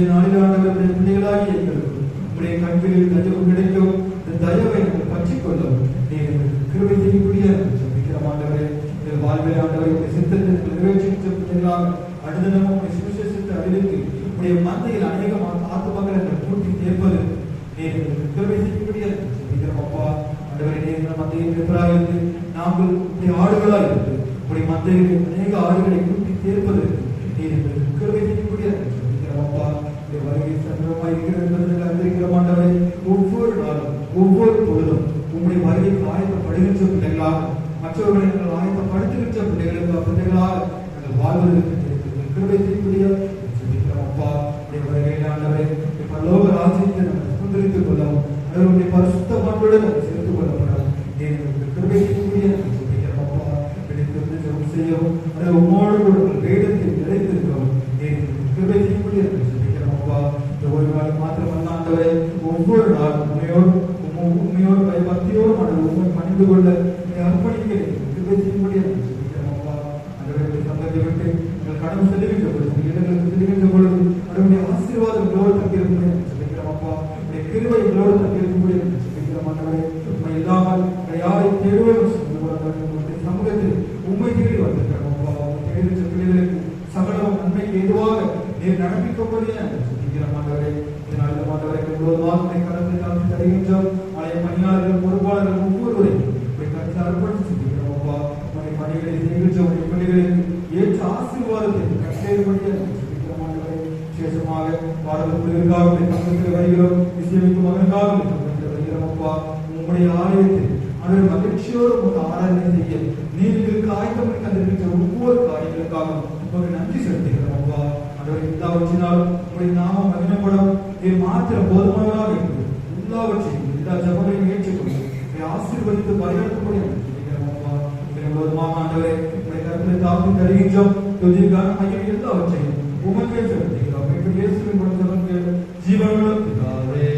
நாளில் ஆண்டவருடைய பிள்ளைகளாகி எங்களுக்கு உடைய கண்களில் தயவு கிடைக்கும் இந்த தயவை நாங்கள் பற்றிக் கொள்ளும் நீங்கள் கிருபை செய்யக்கூடிய சொல்லிக்கிறோம் ஆண்டவரே எங்கள் வாழ்வில் ஆண்டவரை உடைய சித்தத்தை நிறைவேற்றுகின்ற பிள்ளைகளாக அடுத்த நம்ம உடைய சுவிசேஷத்தை அறிவித்து உடைய மந்தையில் அநேக ஆத்துமக்களை கூட்டி சேர்ப்பது நீங்கள் கிருபை செய்யக்கூடிய சொல்லிக்கிறோம் அப்பா ஆண்டவரை நீங்கள் மந்தையில் எதிராக இருந்து நாங்கள் உடைய ஆடுகளாக இருந்து உடைய மந்தையில் அநேக ஆடுகளை கூட்டி சேர்ப்பதற்கு நீங்கள் கிருபை செய்யக்கூடிய சொல்லிக்கிறோம் அப்பா உடைய வருகை சந்தர்ப்பமாக இருக்கிறது அறிந்திருக்கிற ஆண்டவரை ஒவ்வொரு நாளும் ஒவ்வொரு பொழுதும் உங்களுடைய வருகைக்கு ஆயத்தப்படுகின்ற பிள்ளைகளாக மற்றவர்களை ஆயத்தப்படுத்துகின்ற பிள்ளைகளுக்கு செய்யவும் அதை உம்மோடு கூட வேதத்தில் நிலைத்திருக்கவும் கிருபை செய்யக்கூடிய அப்பா. இந்த ஒரு நாள் மாத்திரமல்ல ஆண்டவரே, ஒவ்வொரு நாள் உண்மையோடு பயபக்தியோடு உண்மை பணிந்து கொள்ள அர்ப்பணிக்கிறேன். கிருபை செய்யக்கூடிய அப்பா. ஆண்டவரை சங்கத்தை விட்டு எங்கள் கடவுள் செலுகின்ற பொழுது இடங்களுக்கு செலுகின்ற பொழுது அவருடைய ஆசீர்வாதம் எங்களோடு தங்கியிருக்கிறேன் சொல்லிக்கிறோம் அப்பா. உடைய கிருபை எங்களோடு தங்கியிருக்கக்கூடிய சொல்லிக்கிறோம் ஆண்டவரே. உண்மை இல்லாமல் யாரை தேடுவோம் சமூகத்தில் உண்மை தேடி வந்திருக்கிறோம் அப்பா. தேடுகின்ற பிள்ளைகளுக்கு சகலம் நன்மைக்கு எதுவாக நீர் நடப்பிக்கக்கூடிய சொல்லிக்கிறோம் ஆண்டவரே. இதனால் ஆண்டவரை முழுவதுமாக கடந்து காத்து தருகின்றோம். ஆலய பணியாளர்கள் பொறுப்பாளர்கள் ஒவ்வொருவரையும் கருத்து அர்ப்பணித்து சொல்லிக்கிறோம் அப்பா. உடைய பணிகளை செய்கின்ற உடைய பிள்ளைகளுக்கு ஏற்ற ஆசீர்வாதத்தை கட்டளையிடும்படியாக சொல்லிக்கிறோம் ஆண்டவரே. விசேஷமாக பாடல்களுக்காக சங்கத்தில் வருகிறோம். இசைவிக்கும் மகனுக்காக சங்கத்தில் வருகிறோம் அப்பா. உங்களுடைய ஆலயத்தில் அவர் மகிழ்ச்சியோடு உங்கள் ஆராதனை செய்ய நீங்களுக்கு ஆயத்தம் தந்திருக்கின்ற ஒவ்வொரு காரியங்களுக்காக உங்களுக்கு நன்றி செலுத்துகிறோம் அப்பா. ஆண்டவரை எல்லாவற்றினாலும் உங்களுடைய நாமம் மகிமைப்படும். நீர் மாத்திரம் போதுமானவராக இருக்கிறது. எல்லாவற்றையும் எல்லா ஜபங்களையும் ஏற்றுக்கொண்டு ஆசீர்வதித்து பரிகரிக்கக்கூடிய அப்பா. போதுமாக ஆண்டவரை உங்களுடைய கருத்தில் தாக்கி தருகின்றோம். துதிக்கான மையம் எல்லாவற்றையும் உமக்கே செலுத்துகிறோம். இப்படி இயேசுவின் மூலம் ஜெபம் கேளு ஜீவனுள்ள பிதாவே.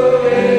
Amen.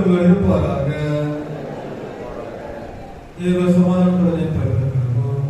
உங்கள் இருப்பாராக. தேவ சமாதானத்துடன் பயன்படுத்துகிறோம்.